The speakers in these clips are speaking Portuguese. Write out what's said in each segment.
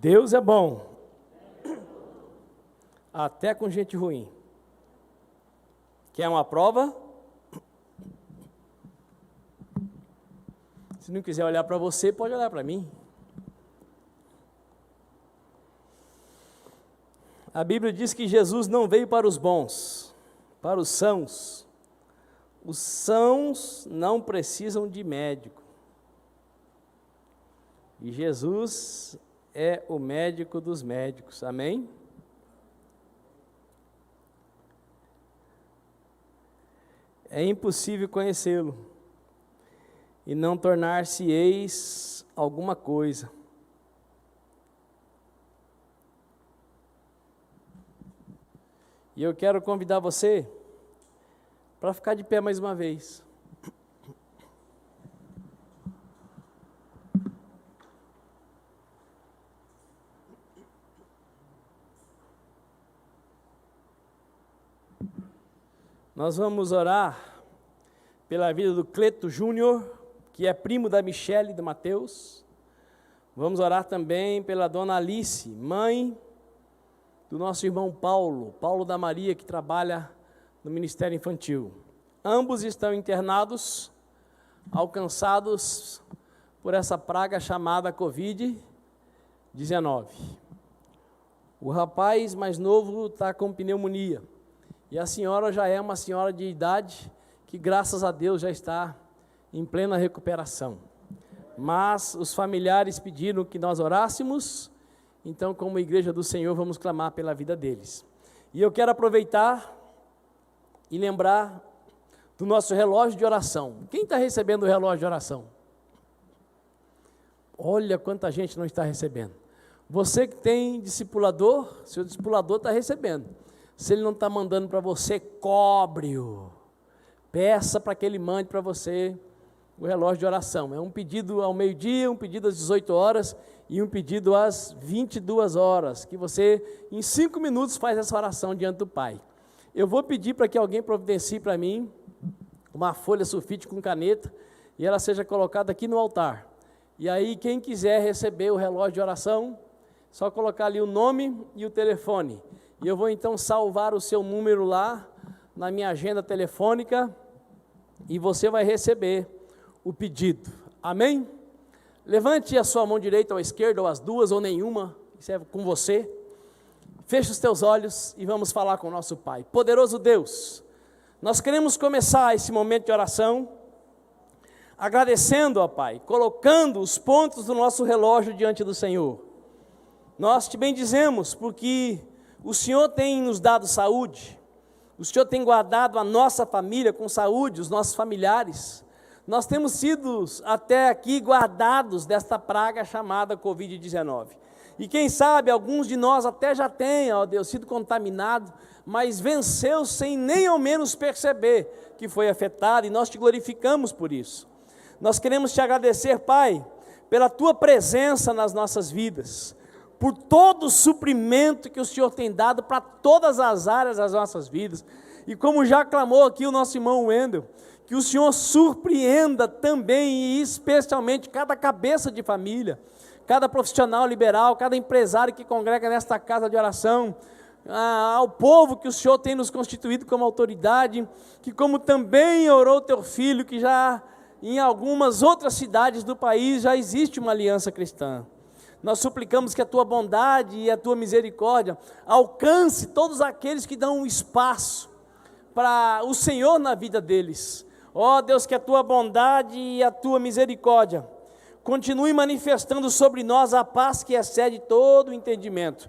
Deus é bom, até com gente ruim. Quer uma prova? Se não quiser olhar para você, pode olhar para mim. A Bíblia diz que Jesus não veio para os bons, para os sãos. Os sãos não precisam de médico. E Jesus é o médico dos médicos, amém? É impossível conhecê-lo e não tornar-se-eis alguma coisa. E eu quero convidar você para ficar de pé mais uma vez. Nós vamos orar pela vida do Cleto Júnior, que é primo da Michele e do Mateus. Vamos orar também pela dona Alice, mãe do nosso irmão Paulo da Maria, que trabalha no Ministério Infantil. Ambos estão internados, alcançados por essa praga chamada Covid-19. O rapaz mais novo está com pneumonia. E a senhora já é uma senhora de idade que, graças a Deus, já está em plena recuperação. Mas os familiares pediram que nós orássemos, então, como Igreja do Senhor, vamos clamar pela vida deles. E eu quero aproveitar e lembrar do nosso relógio de oração. Quem está recebendo o relógio de oração? Olha quanta gente não está recebendo. Você que tem discipulador, seu discipulador está recebendo. Se ele não está mandando para você, cobre-o. Peça para que ele mande para você o relógio de oração. É um pedido ao meio-dia, um pedido às 18 horas e um pedido às 22 horas, que você, em 5 minutos, faz essa oração diante do Pai. Eu vou pedir para que alguém providencie para mim uma folha sulfite com caneta e ela seja colocada aqui no altar. E aí, quem quiser receber o relógio de oração, só colocar ali o nome e o telefone. E eu vou então salvar o seu número lá na minha agenda telefônica e você vai receber o pedido. Amém? Levante a sua mão direita ou esquerda, ou as duas, ou nenhuma, isso é com você. Feche os teus olhos e vamos falar com o nosso Pai. Poderoso Deus, nós queremos começar esse momento de oração agradecendo, ó Pai, colocando os pontos do nosso relógio diante do Senhor. Nós te bendizemos porque o Senhor tem nos dado saúde, o Senhor tem guardado a nossa família com saúde, os nossos familiares. Nós temos sido até aqui guardados desta praga chamada Covid-19. E quem sabe alguns de nós até já tenham, ó Deus, sido contaminados, mas venceu sem nem ao menos perceber que foi afetado, e nós te glorificamos por isso. Nós queremos te agradecer, Pai, pela tua presença nas nossas vidas, por todo o suprimento que o Senhor tem dado para todas as áreas das nossas vidas. E como já clamou aqui o nosso irmão Wendel, que o Senhor surpreenda também e especialmente cada cabeça de família, cada profissional liberal, cada empresário que congrega nesta casa de oração, ao povo que o Senhor tem nos constituído como autoridade, que como também orou teu filho, que já em algumas outras cidades do país já existe uma aliança cristã. Nós suplicamos que a tua bondade e a tua misericórdia alcance todos aqueles que dão um espaço para o Senhor na vida deles. Ó Deus, que a tua bondade e a tua misericórdia continue manifestando sobre nós a paz que excede todo o entendimento.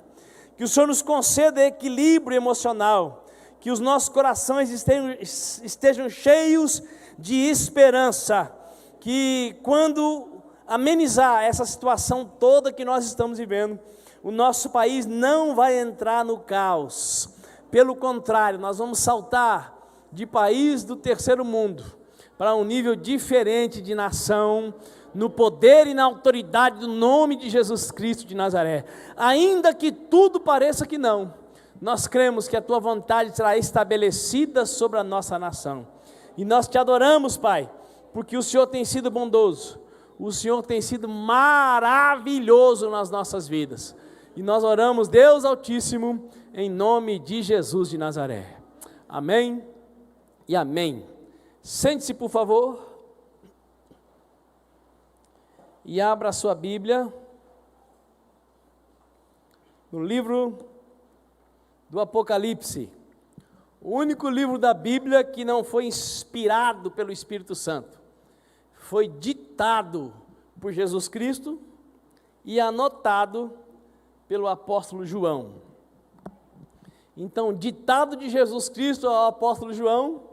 Que o Senhor nos conceda equilíbrio emocional, que os nossos corações estejam cheios de esperança, que quando amenizar essa situação toda que nós estamos vivendo, o nosso país não vai entrar no caos. Pelo contrário, nós vamos saltar de país do terceiro mundo para um nível diferente de nação, no poder e na autoridade do nome de Jesus Cristo de Nazaré. Ainda que tudo pareça que não, nós cremos que a tua vontade será estabelecida sobre a nossa nação. E nós te adoramos, Pai, porque o Senhor tem sido bondoso. o Senhor tem sido maravilhoso nas nossas vidas. E nós oramos, Deus Altíssimo, em nome de Jesus de Nazaré. Amém e amém. Sente-se, por favor, e abra a sua Bíblia no livro do Apocalipse, o único livro da Bíblia que não foi inspirado pelo Espírito Santo, foi ditado por Jesus Cristo e anotado pelo apóstolo João. Então, ditado de Jesus Cristo ao apóstolo João,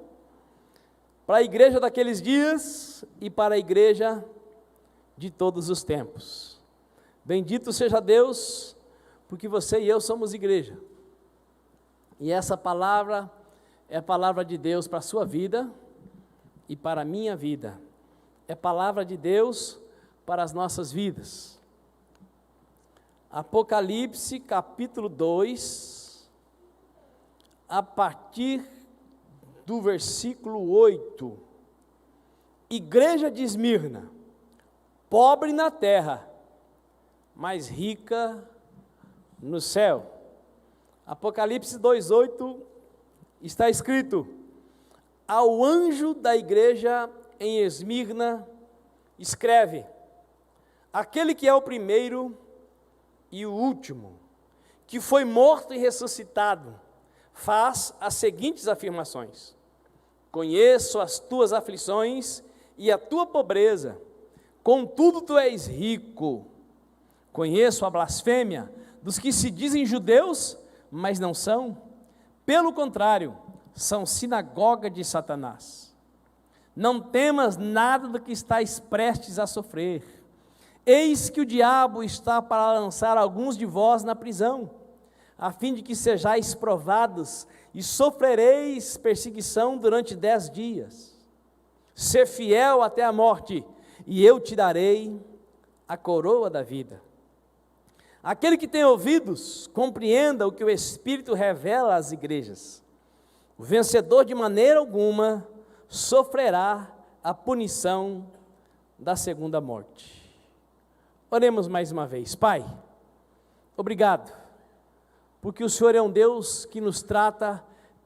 para a igreja daqueles dias e para a igreja de todos os tempos. Bendito seja Deus, porque você e eu somos igreja. E essa palavra é a palavra de Deus para a sua vida e para a minha vida. É palavra de Deus para as nossas vidas. Apocalipse capítulo 2, a partir do versículo 8. Igreja de Esmirna, pobre na terra, mas rica no céu. Apocalipse 2:8 está escrito: ao anjo da igreja em Esmirna escreve: aquele que é o primeiro e o último, que foi morto e ressuscitado, faz as seguintes afirmações: conheço as tuas aflições e a tua pobreza, contudo tu és rico. Conheço a blasfêmia dos que se dizem judeus, mas não são. Pelo contrário, são sinagoga de Satanás. Não temas nada do que estás prestes a sofrer. Eis que o diabo está para lançar alguns de vós na prisão, a fim de que sejais provados e sofrereis perseguição durante 10 dias. Sê fiel até a morte, e eu te darei a coroa da vida. Aquele que tem ouvidos, compreenda o que o Espírito revela às igrejas. O vencedor de maneira alguma sofrerá a punição da segunda morte. Oremos mais uma vez. Pai, obrigado, porque o Senhor é um Deus que nos trata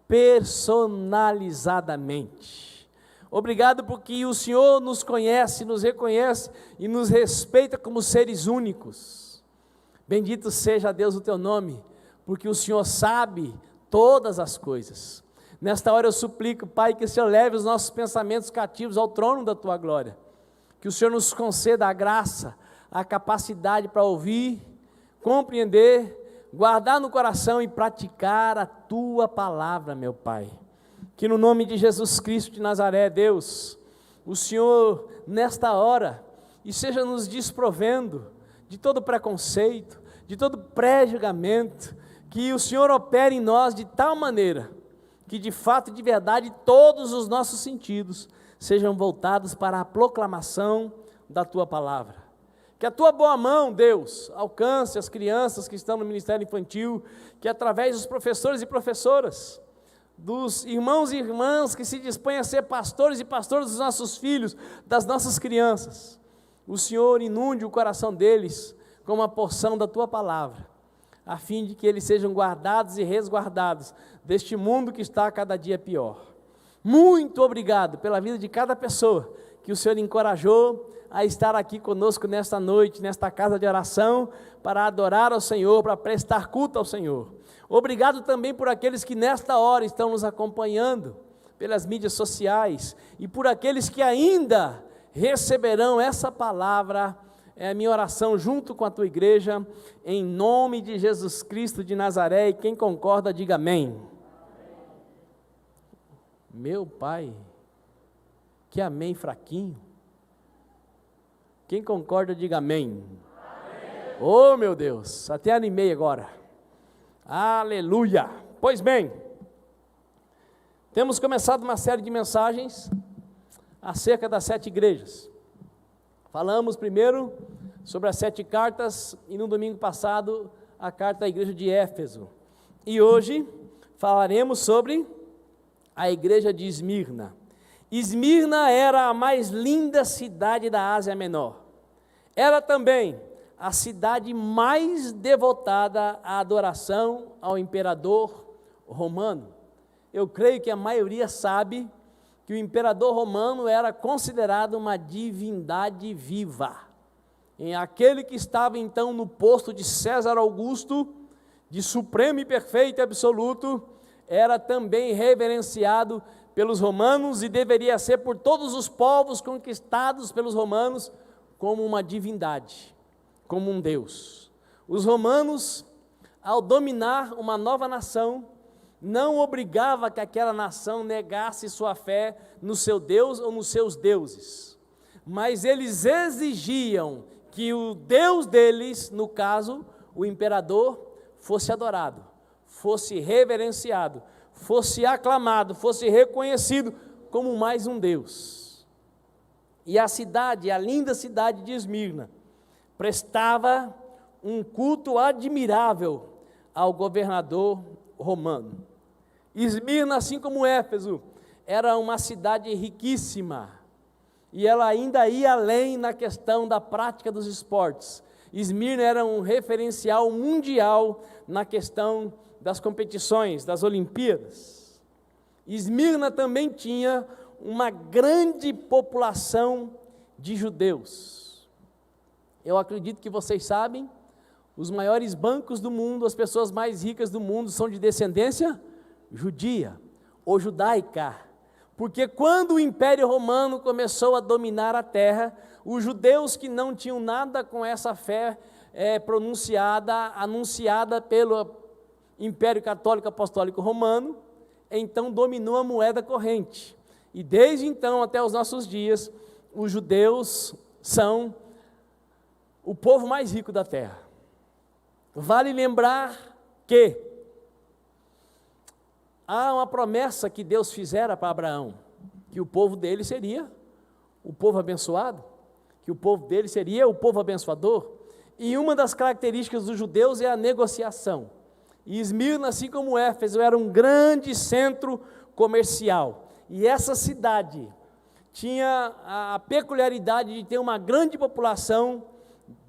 personalizadamente. Obrigado porque o Senhor nos conhece, nos reconhece e nos respeita como seres únicos. Bendito seja, Deus, o teu nome, porque o Senhor sabe todas as coisas. Nesta hora eu suplico, Pai, que o Senhor leve os nossos pensamentos cativos ao trono da tua glória. Que o Senhor nos conceda a graça, a capacidade para ouvir, compreender, guardar no coração e praticar a tua palavra, meu Pai. Que no nome de Jesus Cristo de Nazaré, Deus, o Senhor nesta hora esteja nos desprovendo de todo preconceito, de todo pré-julgamento, que o Senhor opere em nós de tal maneira, que de fato e de verdade todos os nossos sentidos sejam voltados para a proclamação da Tua palavra. Que a Tua boa mão, Deus, alcance as crianças que estão no ministério infantil, que através dos professores e professoras, dos irmãos e irmãs que se dispõem a ser pastores e pastoras dos nossos filhos, das nossas crianças, o Senhor inunde o coração deles com uma porção da Tua palavra, a fim de que eles sejam guardados e resguardados deste mundo que está a cada dia pior. Muito obrigado pela vida de cada pessoa que o Senhor encorajou a estar aqui conosco nesta noite, nesta casa de oração, para adorar ao Senhor, para prestar culto ao Senhor. Obrigado também por aqueles que nesta hora estão nos acompanhando pelas mídias sociais e por aqueles que ainda receberão essa palavra. É a minha oração junto com a tua igreja, em nome de Jesus Cristo de Nazaré, e quem concorda, diga amém. Meu Pai, que amém fraquinho. Quem concorda, diga amém. Oh meu Deus, até animei agora. Aleluia. Pois bem, temos começado uma série de mensagens acerca das 7 igrejas. Falamos primeiro sobre as 7 cartas e no domingo passado a carta à igreja de Éfeso. E hoje falaremos sobre a igreja de Esmirna. Esmirna era a mais linda cidade da Ásia Menor. era também a cidade mais devotada à adoração ao imperador romano. Eu creio que a maioria sabe que o imperador romano era considerado uma divindade viva. Em aquele que estava então no posto de César Augusto, de supremo e perfeito e absoluto, era também reverenciado pelos romanos e deveria ser por todos os povos conquistados pelos romanos como uma divindade, como um Deus. Os romanos, ao dominar uma nova nação, não obrigava que aquela nação negasse sua fé no seu Deus ou nos seus deuses, mas eles exigiam que o Deus deles, no caso, o imperador, fosse adorado, fosse reverenciado, fosse aclamado, fosse reconhecido como mais um Deus. E a cidade, a linda cidade de Esmirna, prestava um culto admirável ao governador romano. Esmirna, assim como Éfeso, era uma cidade riquíssima, e ela ainda ia além na questão da prática dos esportes. Esmirna era um referencial mundial na questão das competições, das Olimpíadas. Esmirna também tinha uma grande população de judeus. Eu acredito que vocês sabem, os maiores bancos do mundo, as pessoas mais ricas do mundo são de descendência judia ou judaica, porque quando o Império Romano começou a dominar a terra, os judeus que não tinham nada com essa fé anunciada pelo Império Católico Apostólico Romano, então dominou a moeda corrente, e desde então até os nossos dias, os judeus são o povo mais rico da terra. Vale lembrar que há uma promessa que Deus fizera para Abraão, que o povo dele seria o povo abençoado, que o povo dele seria o povo abençoador, e uma das características dos judeus é a negociação. E Esmirna, assim como Éfeso, era um grande centro comercial, e essa cidade tinha a peculiaridade de ter uma grande população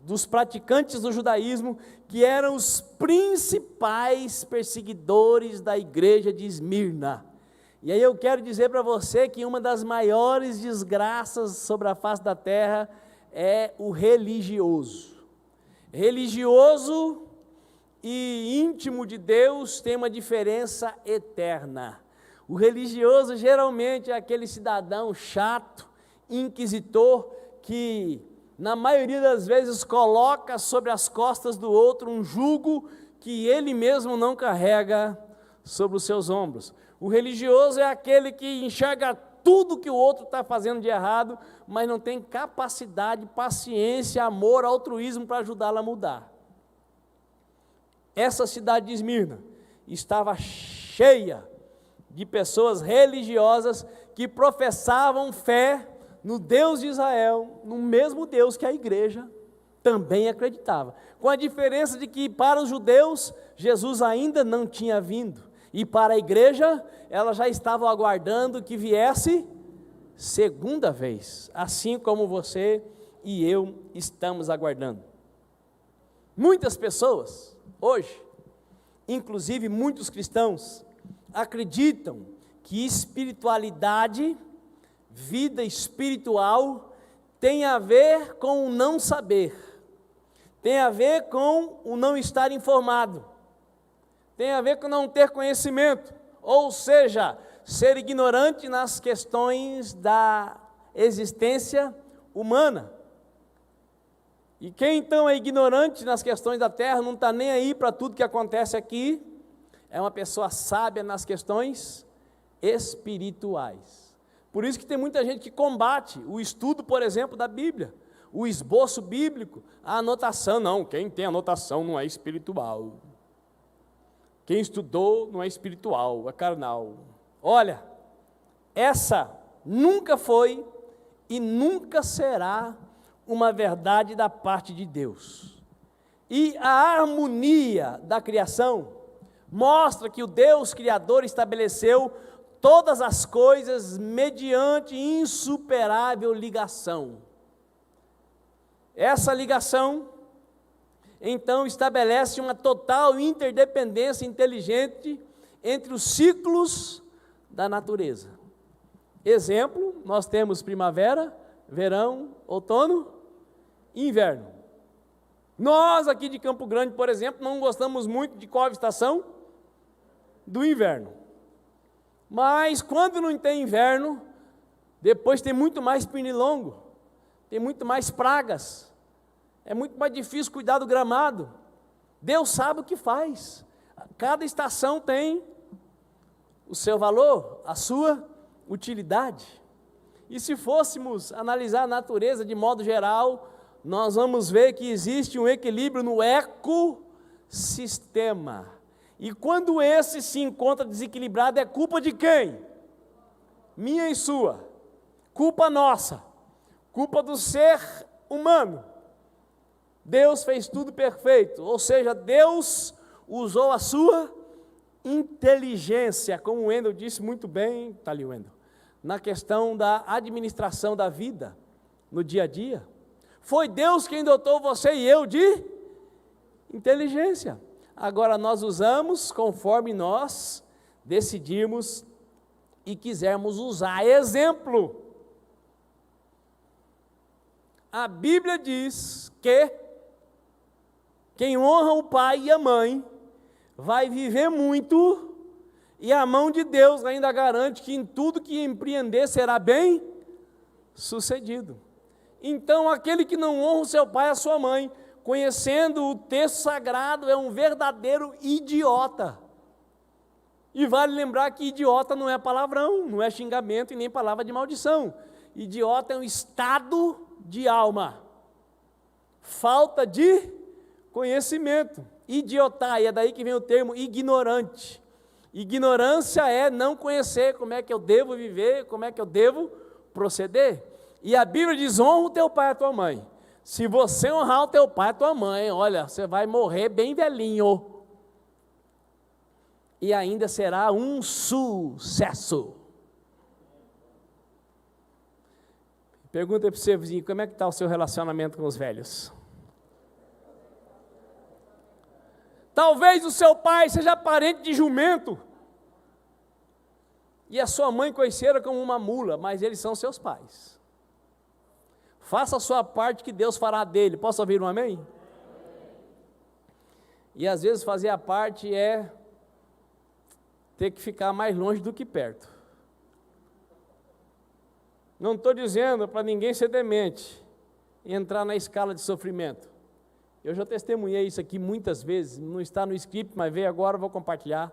dos praticantes do judaísmo, que eram os principais perseguidores da igreja de Esmirna. E aí eu quero dizer para você que uma das maiores desgraças sobre a face da terra é o religioso. Religioso e íntimo de Deus tem uma diferença eterna. O religioso geralmente é aquele cidadão chato, inquisitor, que na maioria das vezes coloca sobre as costas do outro um jugo que ele mesmo não carrega sobre os seus ombros. O religioso é aquele que enxerga tudo que o outro está fazendo de errado, mas não tem capacidade, paciência, amor, altruísmo para ajudá-lo a mudar. Essa cidade de Esmirna estava cheia de pessoas religiosas que professavam fé no Deus de Israel, no mesmo Deus que a igreja também acreditava, com a diferença de que para os judeus, Jesus ainda não tinha vindo, e para a igreja, ela já estava aguardando que viesse segunda vez, assim como você e eu estamos aguardando. Muitas pessoas, hoje, inclusive muitos cristãos, acreditam que espiritualidade, vida espiritual, tem a ver com o não saber, tem a ver com o não estar informado, tem a ver com não ter conhecimento, ou seja, ser ignorante nas questões da existência humana. E quem então é ignorante nas questões da terra, não está nem aí para tudo que acontece aqui, é uma pessoa sábia nas questões espirituais. Por isso que tem muita gente que combate o estudo, por exemplo, da Bíblia, o esboço bíblico, a anotação. Não, quem tem anotação não é espiritual. Quem estudou não é espiritual, é carnal. Olha, essa nunca foi e nunca será uma verdade da parte de Deus. E a harmonia da criação mostra que o Deus Criador estabeleceu todas as coisas mediante insuperável ligação. Essa ligação, então, estabelece uma total interdependência inteligente entre os ciclos da natureza. Exemplo, nós temos primavera, verão, outono e inverno. Nós aqui de Campo Grande, por exemplo, não gostamos muito de qual estação? Do inverno. Mas quando não tem inverno, depois tem muito mais pernilongo, tem muito mais pragas, é muito mais difícil cuidar do gramado. Deus sabe o que faz. Cada estação tem o seu valor, a sua utilidade. E se fôssemos analisar a natureza de modo geral, nós vamos ver que existe um equilíbrio no ecossistema. E quando esse se encontra desequilibrado, é culpa de quem? Minha e sua. Culpa nossa. Culpa do ser humano. Deus fez tudo perfeito, ou seja, Deus usou a sua inteligência, como o Wendel disse muito bem, está ali o Wendel, na questão da administração da vida, no dia a dia. Foi Deus quem dotou você e eu de inteligência. Agora nós usamos conforme nós decidirmos e quisermos usar. Exemplo, a Bíblia diz que quem honra o pai e a mãe vai viver muito, e a mão de Deus ainda garante que em tudo que empreender será bem sucedido. Então, aquele que não honra o seu pai e a sua mãe, conhecendo o texto sagrado, é um verdadeiro idiota. E vale lembrar que idiota não é palavrão, não é xingamento e nem palavra de maldição. Idiota é um estado de alma, falta de conhecimento. Idiotar, e é daí que vem o termo ignorante. Ignorância é não conhecer como é que eu devo viver, como é que eu devo proceder. E a Bíblia diz: honra o teu pai e a tua mãe. Se você honrar o teu pai e a tua mãe, olha, você vai morrer bem velhinho. E ainda será um sucesso. Pergunta para o seu vizinho, como é que está o seu relacionamento com os velhos? Talvez o seu pai seja parente de jumento, e a sua mãe conhecera como uma mula, mas eles são seus pais. Faça a sua parte que Deus fará dele. Posso ouvir um amém? E às vezes fazer a parte é ter que ficar mais longe do que perto. Não estou dizendo para ninguém ser demente e entrar na escala de sofrimento. Eu já testemunhei isso aqui muitas vezes, não está no script, mas veio agora, vou compartilhar.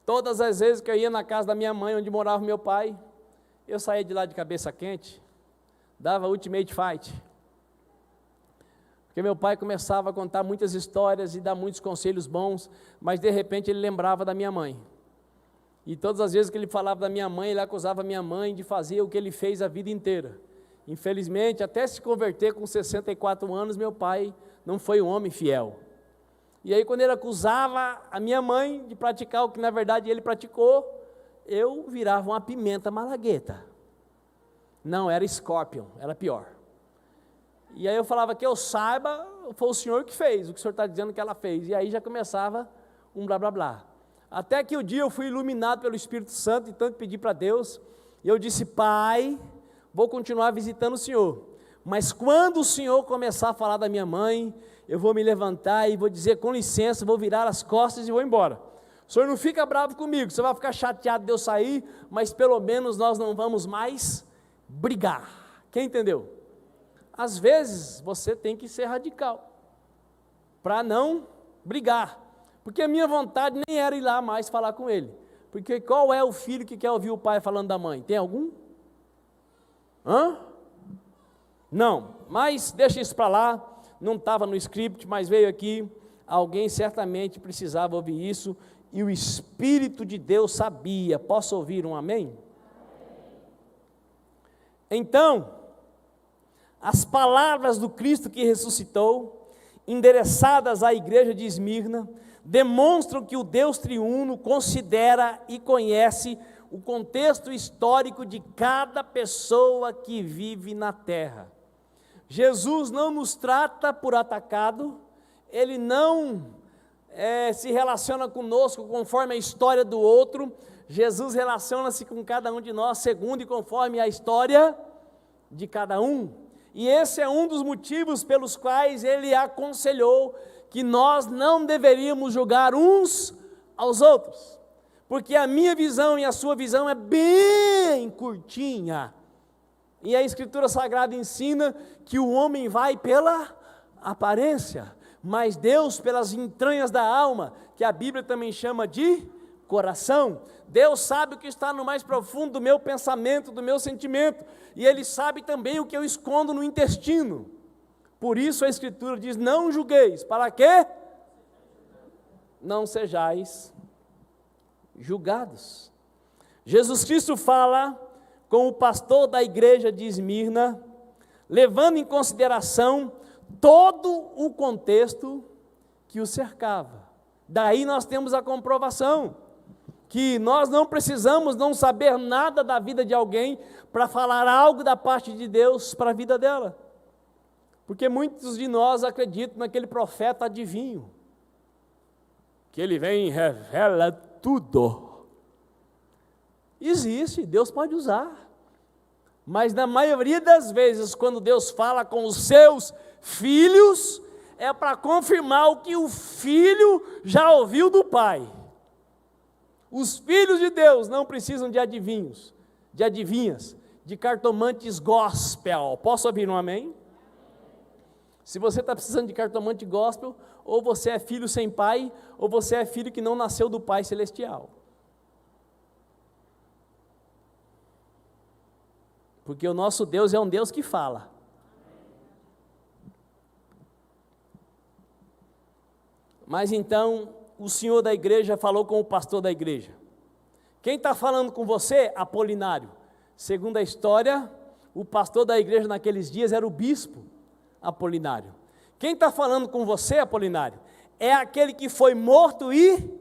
Todas as vezes que eu ia na casa da minha mãe, onde morava meu pai, eu saía de lá de cabeça quente, dava ultimate fight. Porque meu pai começava a contar muitas histórias e dar muitos conselhos bons, mas de repente ele lembrava da minha mãe. E todas as vezes que ele falava da minha mãe, ele acusava a minha mãe de fazer o que ele fez a vida inteira. Infelizmente, até se converter com 64 anos, meu pai não foi um homem fiel. E aí quando ele acusava a minha mãe de praticar o que na verdade ele praticou, eu virava uma pimenta malagueta. Não, era Scorpion, era pior. E aí eu falava que eu saiba, foi o senhor que fez, o que o senhor está dizendo que ela fez. E aí já começava um blá blá blá. Até que o dia eu fui iluminado pelo Espírito Santo e tanto pedi para Deus, e eu disse: pai, vou continuar visitando o senhor, mas quando o senhor começar a falar da minha mãe, eu vou me levantar e vou dizer com licença, vou virar as costas e vou embora. O senhor não fica bravo comigo, você vai ficar chateado de eu sair, mas pelo menos nós não vamos mais brigar. Quem entendeu? Às vezes você tem que ser radical, para não brigar, porque a minha vontade nem era ir lá mais falar com ele, porque qual é o filho que quer ouvir o pai falando da mãe? Tem algum? Não, mas deixa isso para lá, não estava no script, mas veio aqui, alguém certamente precisava ouvir isso, e o Espírito de Deus sabia. Posso ouvir um amém? Então, as palavras do Cristo que ressuscitou, endereçadas à igreja de Esmirna, demonstram que o Deus triuno considera e conhece o contexto histórico de cada pessoa que vive na terra. Jesus não nos trata por atacado, Ele não se relaciona conosco conforme a história do outro. Jesus relaciona-se com cada um de nós segundo e conforme a história de cada um. E esse é um dos motivos pelos quais Ele aconselhou que nós não deveríamos julgar uns aos outros, porque a minha visão e a sua visão é bem curtinha, e a Escritura Sagrada ensina que o homem vai pela aparência, mas Deus pelas entranhas da alma, que a Bíblia também chama de coração. Deus sabe o que está no mais profundo do meu pensamento, do meu sentimento, e Ele sabe também o que eu escondo no intestino. Por isso a Escritura diz: não julgueis, para quê? Não sejais julgados. Jesus Cristo fala com o pastor da igreja de Esmirna, levando em consideração todo o contexto que o cercava. Daí nós temos a comprovação que nós não precisamos não saber nada da vida de alguém para falar algo da parte de Deus para a vida dela. Porque muitos de nós acreditam naquele profeta adivinho, que ele vem e revela tudo. Existe, Deus pode usar, mas na maioria das vezes, quando Deus fala com os seus filhos, é para confirmar o que o filho já ouviu do pai. Os filhos de Deus não precisam de adivinhos, de adivinhas, de cartomantes gospel. Posso ouvir um amém? Se você está precisando de cartomante gospel, ou você é filho sem pai, ou você é filho que não nasceu do Pai Celestial. Porque o nosso Deus é um Deus que fala. Mas então, o senhor da igreja falou com o pastor da igreja. Quem está falando com você? Apolinário. Segundo a história, o pastor da igreja naqueles dias era o bispo Apolinário. Quem está falando com você, Apolinário, é aquele que foi morto e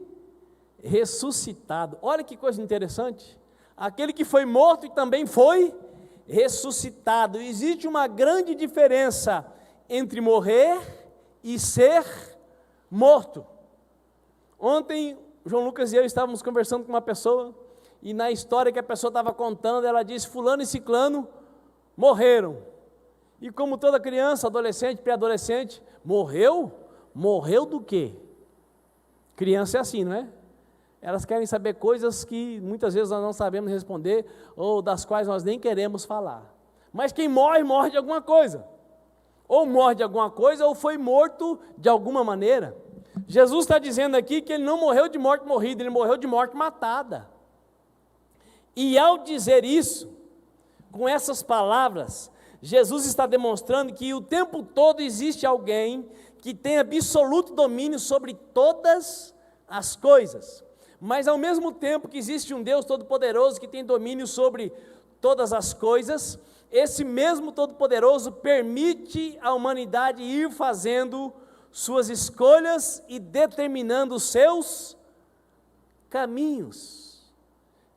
ressuscitado. Olha que coisa interessante. Aquele que foi morto e também foi ressuscitado. Existe uma grande diferença entre morrer e ser morto. Ontem, João Lucas e eu estávamos conversando com uma pessoa, e na história que a pessoa estava contando, ela disse: fulano e ciclano morreram. E como toda criança, adolescente, pré-adolescente, morreu? Morreu do quê? Criança é assim, não é? Elas querem saber coisas que muitas vezes nós não sabemos responder, ou das quais nós nem queremos falar. Mas quem morre, morre de alguma coisa. Ou morre de alguma coisa, ou foi morto de alguma maneira. Jesus está dizendo aqui que ele não morreu de morte morrida, ele morreu de morte matada. E ao dizer isso, com essas palavras, Jesus está demonstrando que o tempo todo existe alguém que tem absoluto domínio sobre todas as coisas. Mas ao mesmo tempo que existe um Deus Todo-Poderoso que tem domínio sobre todas as coisas, esse mesmo Todo-Poderoso permite à humanidade ir fazendo suas escolhas e determinando os seus caminhos.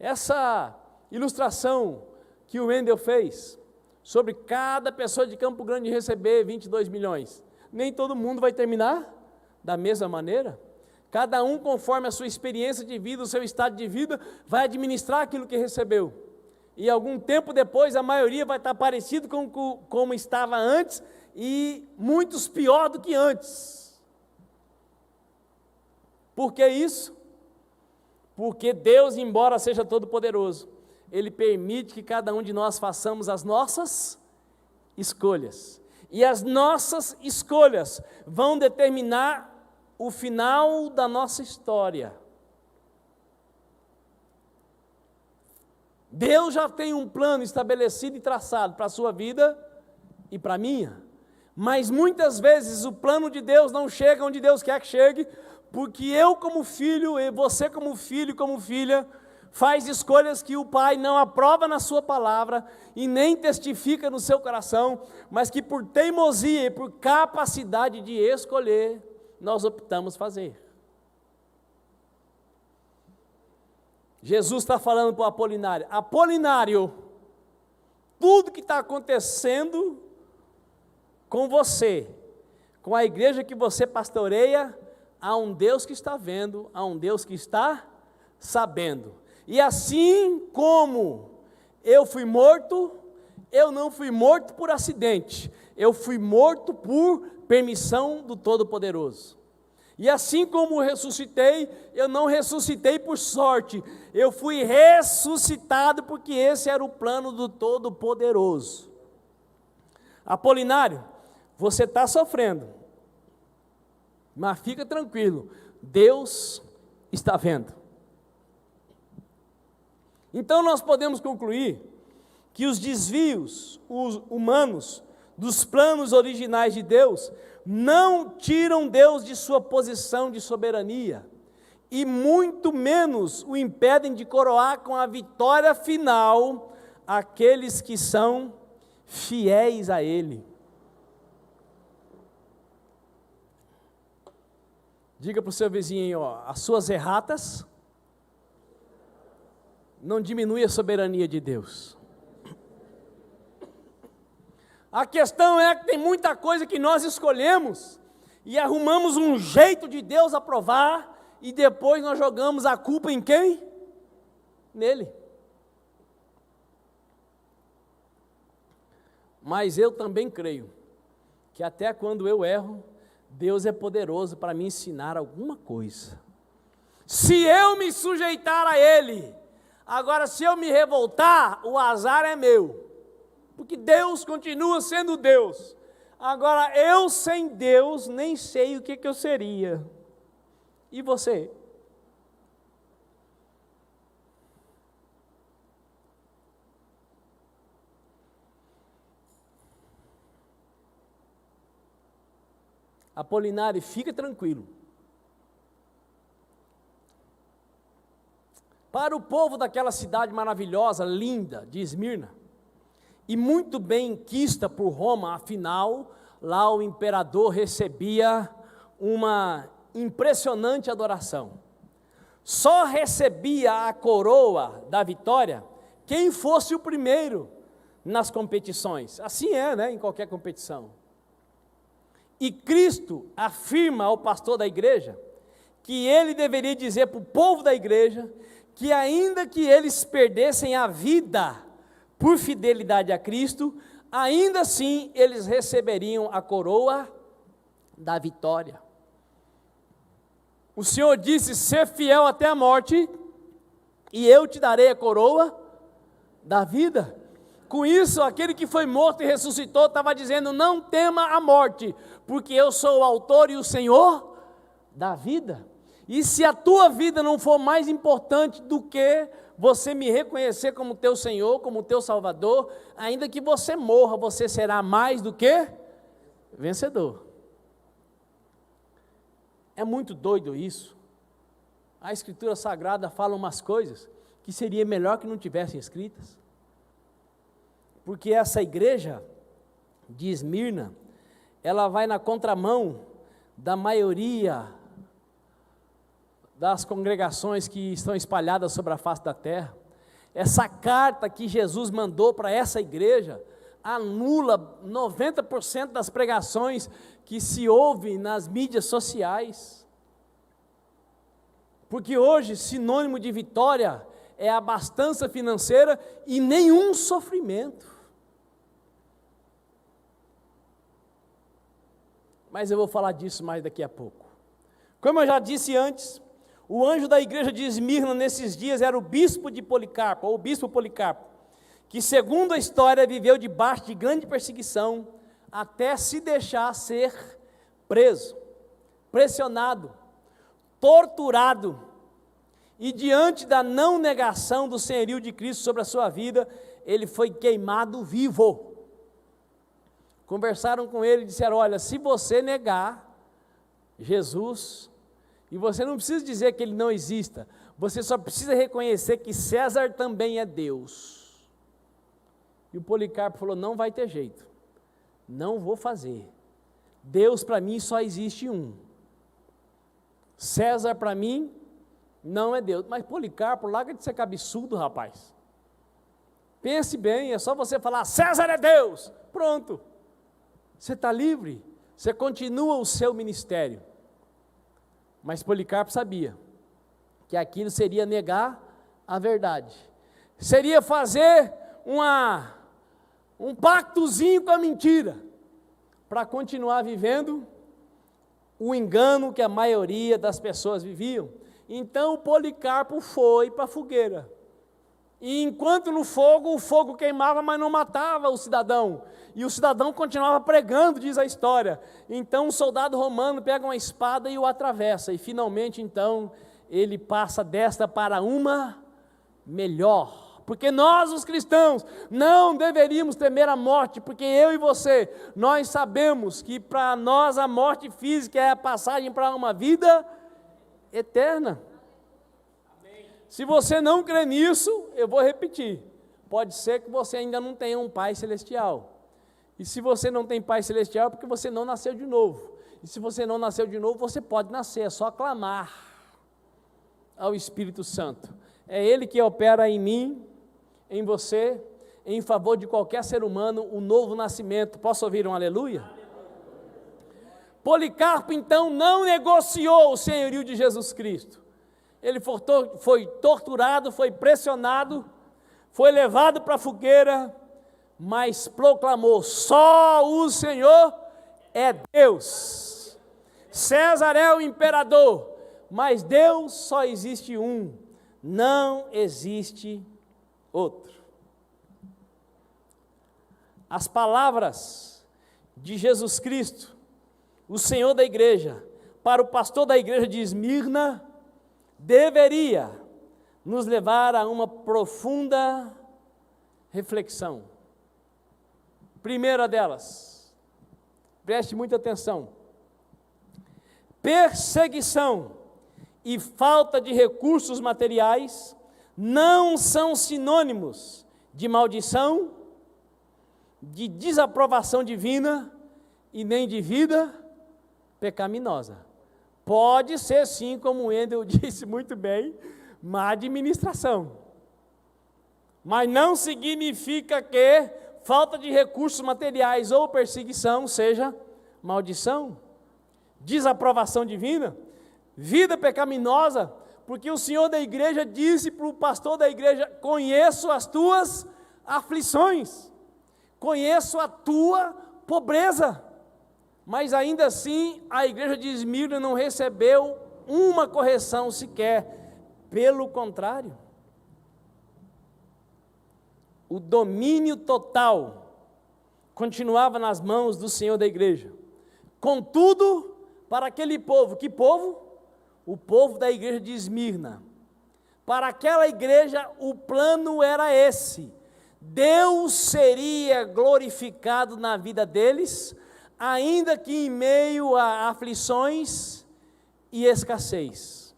Essa ilustração que o Wendel fez sobre cada pessoa de Campo Grande receber 22 milhões, nem todo mundo vai terminar da mesma maneira. Cada um, conforme a sua experiência de vida, o seu estado de vida, vai administrar aquilo que recebeu. E algum tempo depois, a maioria vai estar parecido com como estava antes, e muitos pior do que antes. Por que isso? Porque Deus, embora seja todo-poderoso, Ele permite que cada um de nós façamos as nossas escolhas. E as nossas escolhas vão determinar o final da nossa história. Deus já tem um plano estabelecido e traçado para a sua vida e para a minha. Mas muitas vezes o plano de Deus não chega onde Deus quer que chegue, porque eu como filho, e você como filho e como filha, faz escolhas que o Pai não aprova na sua palavra e nem testifica no seu coração, mas que por teimosia e por capacidade de escolher, nós optamos fazer. Jesus está falando para o Apolinário: Apolinário, tudo que está acontecendo com você, com a igreja que você pastoreia, há um Deus que está vendo, há um Deus que está sabendo. E assim como eu fui morto, eu não fui morto por acidente, eu fui morto por permissão do Todo-Poderoso. E assim como ressuscitei, eu não ressuscitei por sorte, eu fui ressuscitado porque esse era o plano do Todo-Poderoso. Apolinário, você está sofrendo, mas fica tranquilo, Deus está vendo. Então nós podemos concluir que os desvios humanos dos planos originais de Deus não tiram Deus de sua posição de soberania e muito menos o impedem de coroar com a vitória final aqueles que são fiéis a Ele. Diga para o seu vizinho, ó, as suas erratas não diminuem a soberania de Deus. A questão é que tem muita coisa que nós escolhemos e arrumamos um jeito de Deus aprovar e depois nós jogamos a culpa em quem? Nele. Mas eu também creio que até quando eu erro, Deus é poderoso para me ensinar alguma coisa. Se eu me sujeitar a Ele, agora se eu me revoltar, o azar é meu. Porque Deus continua sendo Deus. Agora, eu sem Deus, nem sei o que eu seria. E você? Apolinário, fica tranquilo. Para o povo daquela cidade maravilhosa, linda, de Esmirna, e muito bem quista por Roma, afinal, lá o imperador recebia uma impressionante adoração. Só recebia a coroa da vitória quem fosse o primeiro nas competições. Assim é, né, em qualquer competição. E Cristo afirma ao pastor da igreja que ele deveria dizer para o povo da igreja que ainda que eles perdessem a vida por fidelidade a Cristo, ainda assim eles receberiam a coroa da vitória. O Senhor disse, ser fiel até a morte, e eu te darei a coroa da vida. Com isso, aquele que foi morto e ressuscitou, estava dizendo, não tema a morte, porque eu sou o autor e o Senhor da vida. E se a tua vida não for mais importante do que você me reconhecer como teu Senhor, como teu Salvador, ainda que você morra, você será mais do que vencedor. É muito doido isso. A Escritura Sagrada fala umas coisas que seria melhor que não tivessem escritas. Porque essa igreja de Esmirna, ela vai na contramão da maioria das congregações que estão espalhadas sobre a face da terra. Essa carta que Jesus mandou para essa igreja anula 90% das pregações que se ouve nas mídias sociais. Porque hoje sinônimo de vitória é abastança financeira e nenhum sofrimento. Mas eu vou falar disso mais daqui a pouco. Como eu já disse antes, o anjo da igreja de Esmirna nesses dias era o bispo de Policarpo, ou o bispo Policarpo, que segundo a história viveu debaixo de grande perseguição, até se deixar ser preso, pressionado, torturado, e diante da não negação do senhorio de Cristo sobre a sua vida, ele foi queimado vivo. Conversaram com ele e disseram, olha, se você negar Jesus, e você não precisa dizer que ele não exista, você só precisa reconhecer que César também é Deus. E o Policarpo falou, não vai ter jeito, não vou fazer, Deus para mim só existe um, César para mim não é Deus. Mas Policarpo, larga de ser cabeçudo, rapaz, pense bem, é só você falar, César é Deus, pronto, Você está livre, você continua o seu ministério. Mas Policarpo sabia que aquilo seria negar a verdade. Seria fazer um pactozinho com a mentira, para continuar vivendo o engano que a maioria das pessoas viviam. Então o Policarpo foi para a fogueira. E enquanto no fogo, o fogo queimava, mas não matava o cidadão. E o cidadão continuava pregando, diz a história. Então um soldado romano pega uma espada e o atravessa. E finalmente, então, ele passa desta para uma melhor. Porque nós, os cristãos, não deveríamos temer a morte, porque eu e você, nós sabemos que para nós a morte física é a passagem para uma vida eterna. Se você não crê nisso, eu vou repetir, pode ser que você ainda não tenha um Pai Celestial. E se você não tem Pai Celestial, é porque você não nasceu de novo. E se você não nasceu de novo, você pode nascer, é só clamar ao Espírito Santo. É Ele que opera em mim, em você, em favor de qualquer ser humano, o novo nascimento. Posso ouvir um aleluia? Policarpo, então, não negociou o senhorio de Jesus Cristo. Ele foi torturado, foi pressionado, foi levado para a fogueira, mas proclamou: só o Senhor é Deus. César é o imperador, mas Deus só existe um, não existe outro. As palavras de Jesus Cristo, o Senhor da igreja, para o pastor da igreja de Esmirna, deveria nos levar a uma profunda reflexão. Primeira delas, preste muita atenção: perseguição e falta de recursos materiais não são sinônimos de maldição, de desaprovação divina e nem de vida pecaminosa. Pode ser sim, como o Wendel disse muito bem, má administração. Mas não significa que falta de recursos materiais ou perseguição seja maldição, desaprovação divina, vida pecaminosa, porque o Senhor da igreja disse para o pastor da igreja: conheço as tuas aflições, conheço a tua pobreza. Mas ainda assim, a igreja de Esmirna não recebeu uma correção sequer. Pelo contrário, o domínio total continuava nas mãos do Senhor da igreja. Contudo, para aquele povo, que povo? O povo da igreja de Esmirna. Para aquela igreja, o plano era esse: Deus seria glorificado na vida deles, ainda que em meio a aflições e escassez.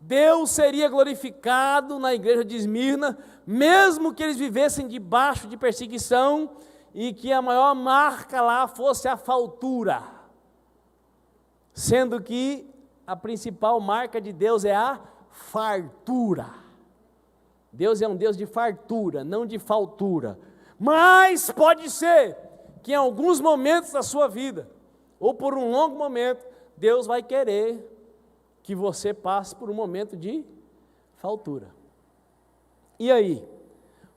Deus seria glorificado na igreja de Esmirna, mesmo que eles vivessem debaixo de perseguição e que a maior marca lá fosse a fartura, sendo que a principal marca de Deus é a fartura. Deus é um Deus de fartura, não de faltura. Mas pode ser que em alguns momentos da sua vida, ou por um longo momento, Deus vai querer que você passe por um momento de fartura. E aí?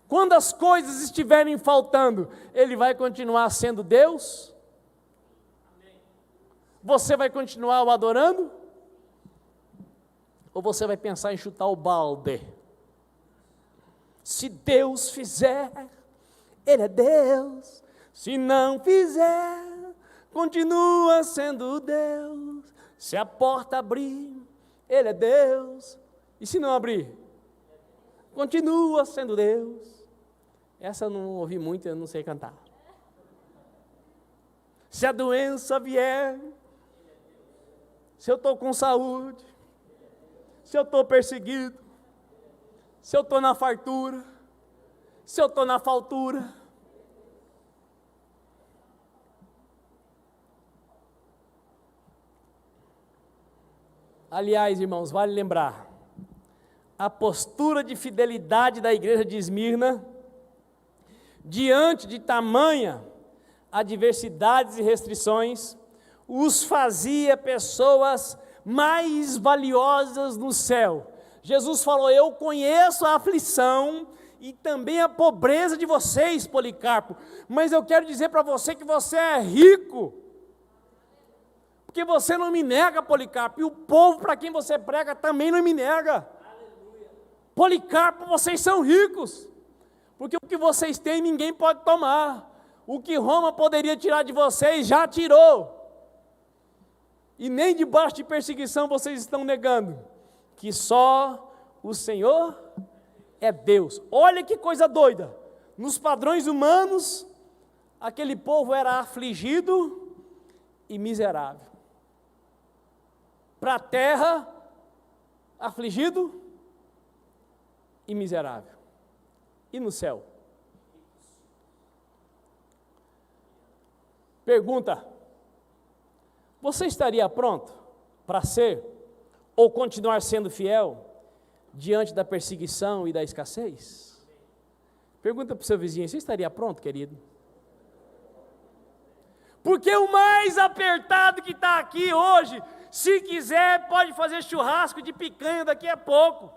Quando as coisas estiverem faltando, Ele vai continuar sendo Deus? Você vai continuar o adorando? Ou você vai pensar em chutar o balde? Se Deus fizer, Ele é Deus. Se não fizer, continua sendo Deus. Se a porta abrir, Ele é Deus. E se não abrir, continua sendo Deus. Essa eu não ouvi muito, eu não sei cantar. Se a doença vier, se eu estou com saúde, se eu estou perseguido, se eu estou na fartura, se eu estou na faltura, aliás, irmãos, vale lembrar, a postura de fidelidade da igreja de Esmirna, diante de tamanha adversidades e restrições, os fazia pessoas mais valiosas no céu. Jesus falou: eu conheço a aflição e também a pobreza de vocês, Policarpo, mas eu quero dizer para você que você é rico, porque você não me nega, Policarpo, e o povo para quem você prega também não me nega. Policarpo, vocês são ricos, porque o que vocês têm ninguém pode tomar, o que Roma poderia tirar de vocês já tirou, e nem debaixo de perseguição vocês estão negando que só o Senhor é Deus. Olha que coisa doida, nos padrões humanos, aquele povo era afligido e miserável, para a terra, afligido e miserável, e no céu? Pergunta: você estaria pronto para ser ou continuar sendo fiel diante da perseguição e da escassez? Pergunta para o seu vizinho: você estaria pronto, querido? Porque o mais apertado que está aqui hoje, se quiser, pode fazer churrasco de picanha daqui a pouco.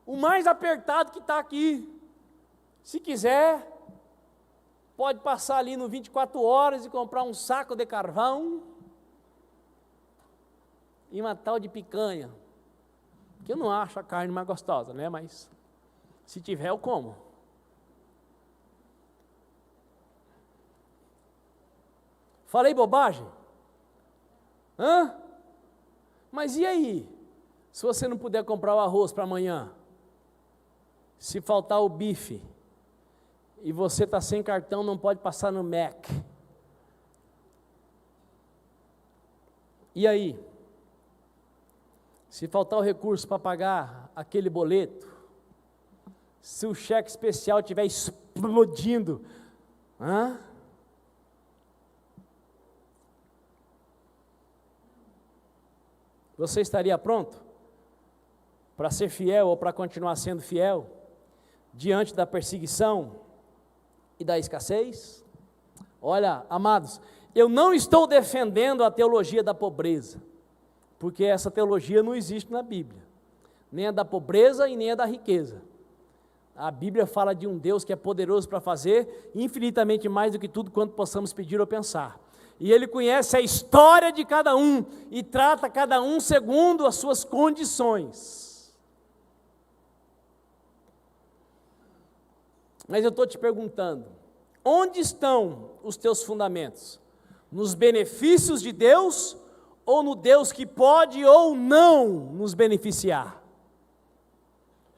O mais apertado que está aqui, se quiser, pode passar ali no 24 horas e comprar um saco de carvão e uma tal de picanha, que eu não acho a carne mais gostosa, né? Mas se tiver, eu como. Falei bobagem? Mas e aí? Se você não puder comprar o arroz para amanhã, se faltar o bife, e você está sem cartão, não pode passar no Mac. E aí? Se faltar o recurso para pagar aquele boleto, se o cheque especial estiver explodindo, você estaria pronto para ser fiel ou para continuar sendo fiel diante da perseguição e da escassez? Olha, amados, eu não estou defendendo a teologia da pobreza, porque essa teologia não existe na Bíblia, nem a da pobreza e nem a da riqueza. A Bíblia fala de um Deus que é poderoso para fazer infinitamente mais do que tudo quanto possamos pedir ou pensar. E Ele conhece a história de cada um e trata cada um segundo as suas condições. Mas eu estou te perguntando, onde estão os teus fundamentos? Nos benefícios de Deus ou no Deus que pode ou não nos beneficiar?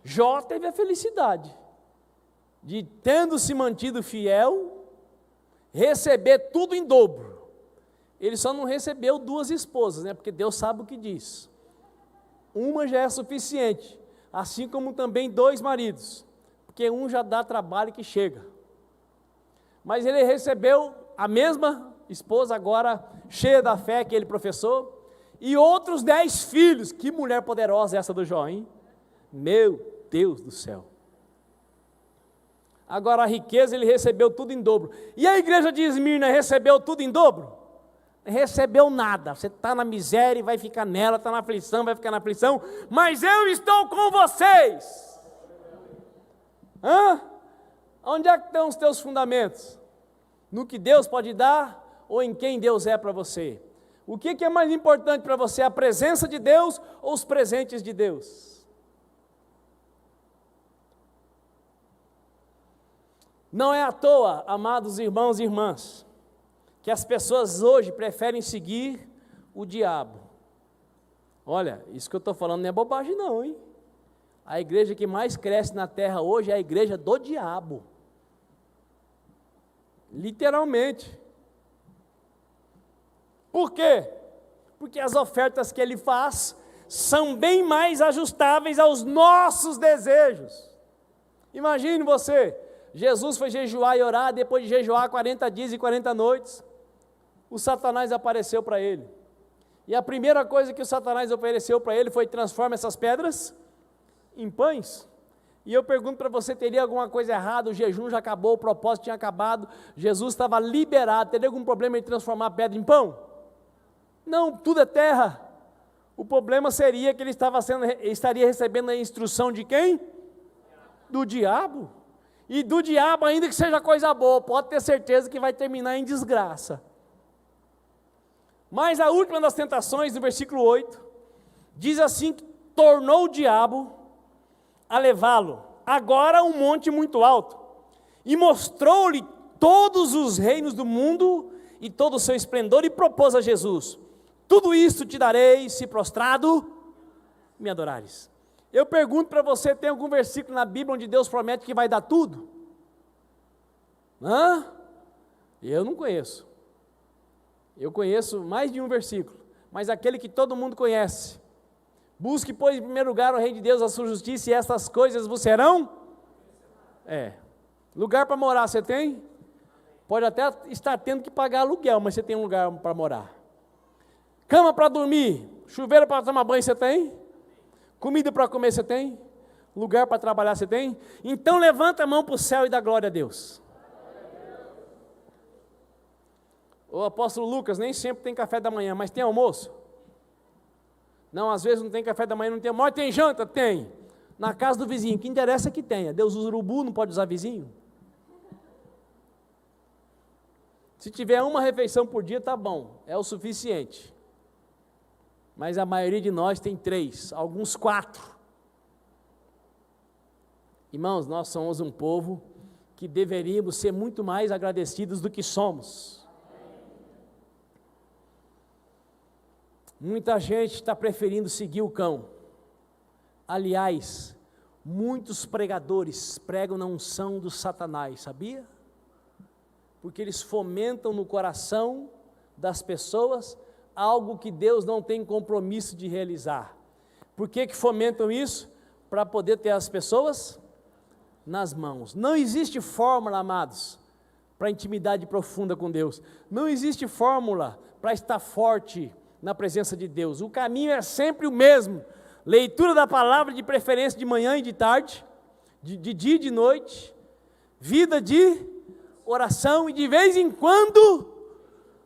Jó teve a felicidade de, tendo se mantido fiel, receber tudo em dobro. Ele só não recebeu 2 esposas, né? Porque Deus sabe o que diz. Uma já é suficiente, assim como também 2 maridos, porque um já dá trabalho que chega. Mas ele recebeu a mesma esposa, agora cheia da fé que ele professou, e outros 10 filhos. Que mulher poderosa essa do Jó, hein? Meu Deus do céu. Agora a riqueza ele recebeu tudo em dobro. E a igreja de Esmirna recebeu tudo em dobro? Recebeu nada. Você está na miséria e vai ficar nela, está na aflição, vai ficar na aflição, mas eu estou com vocês. Onde é que estão os teus fundamentos? No que Deus pode dar ou em quem Deus é para você? O que é mais importante para você, a presença de Deus ou os presentes de Deus? Não é à toa, amados irmãos e irmãs, que as pessoas hoje preferem seguir o diabo. Olha, isso que eu estou falando não é bobagem não, hein? A igreja que mais cresce na terra hoje é a igreja do diabo. Literalmente. Por quê? Porque as ofertas que ele faz são bem mais ajustáveis aos nossos desejos. Imagine você, Jesus foi jejuar e orar, depois de jejuar 40 dias e 40 noites, o Satanás apareceu para ele. E a primeira coisa que o Satanás ofereceu para ele foi: transforma essas pedras em pães. E eu pergunto para você, teria alguma coisa errada? O jejum já acabou, o propósito tinha acabado, Jesus estava liberado, teria algum problema em transformar pedra em pão? Não, tudo é terra. O problema seria que ele estaria recebendo a instrução de quem? Do diabo. E do diabo, ainda que seja coisa boa, pode ter certeza que vai terminar em desgraça. Mas a última das tentações, no versículo 8, diz assim, que tornou o diabo a levá-lo, agora a um monte muito alto, e mostrou-lhe todos os reinos do mundo, e todo o seu esplendor, e propôs a Jesus, tudo isto te darei, se prostrado me adorares. Eu pergunto para você, tem algum versículo na Bíblia onde Deus promete que vai dar tudo? Eu não conheço. Eu conheço mais de um versículo, mas aquele que todo mundo conhece. Busque, pois, em primeiro lugar o reino de Deus, a sua justiça, e estas coisas vos serão? Lugar para morar você tem? Pode até estar tendo que pagar aluguel, mas você tem um lugar para morar. Cama para dormir, chuveiro para tomar banho você tem? Comida para comer você tem? Lugar para trabalhar você tem? Então levanta a mão para o céu e dá glória a Deus. O apóstolo Lucas nem sempre tem café da manhã, mas tem almoço? Não, às vezes não tem café da manhã, não tem almoço, tem janta? Tem. Na casa do vizinho, que interessa é que tenha. Deus usa urubu, não pode usar vizinho? Se tiver uma refeição por dia, tá bom, é o suficiente. Mas a maioria de nós tem 3, alguns 4. Irmãos, nós somos um povo que deveríamos ser muito mais agradecidos do que somos. Muita gente está preferindo seguir o cão. Aliás, muitos pregadores pregam na unção do Satanás, sabia? Porque eles fomentam no coração das pessoas algo que Deus não tem compromisso de realizar. Por que fomentam isso? Para poder ter as pessoas nas mãos. Não existe fórmula, amados, para intimidade profunda com Deus. Não existe fórmula para estar forte na presença de Deus. O caminho é sempre o mesmo. Leitura da palavra, de preferência de manhã e de tarde, de dia e de noite, vida de oração e de vez em quando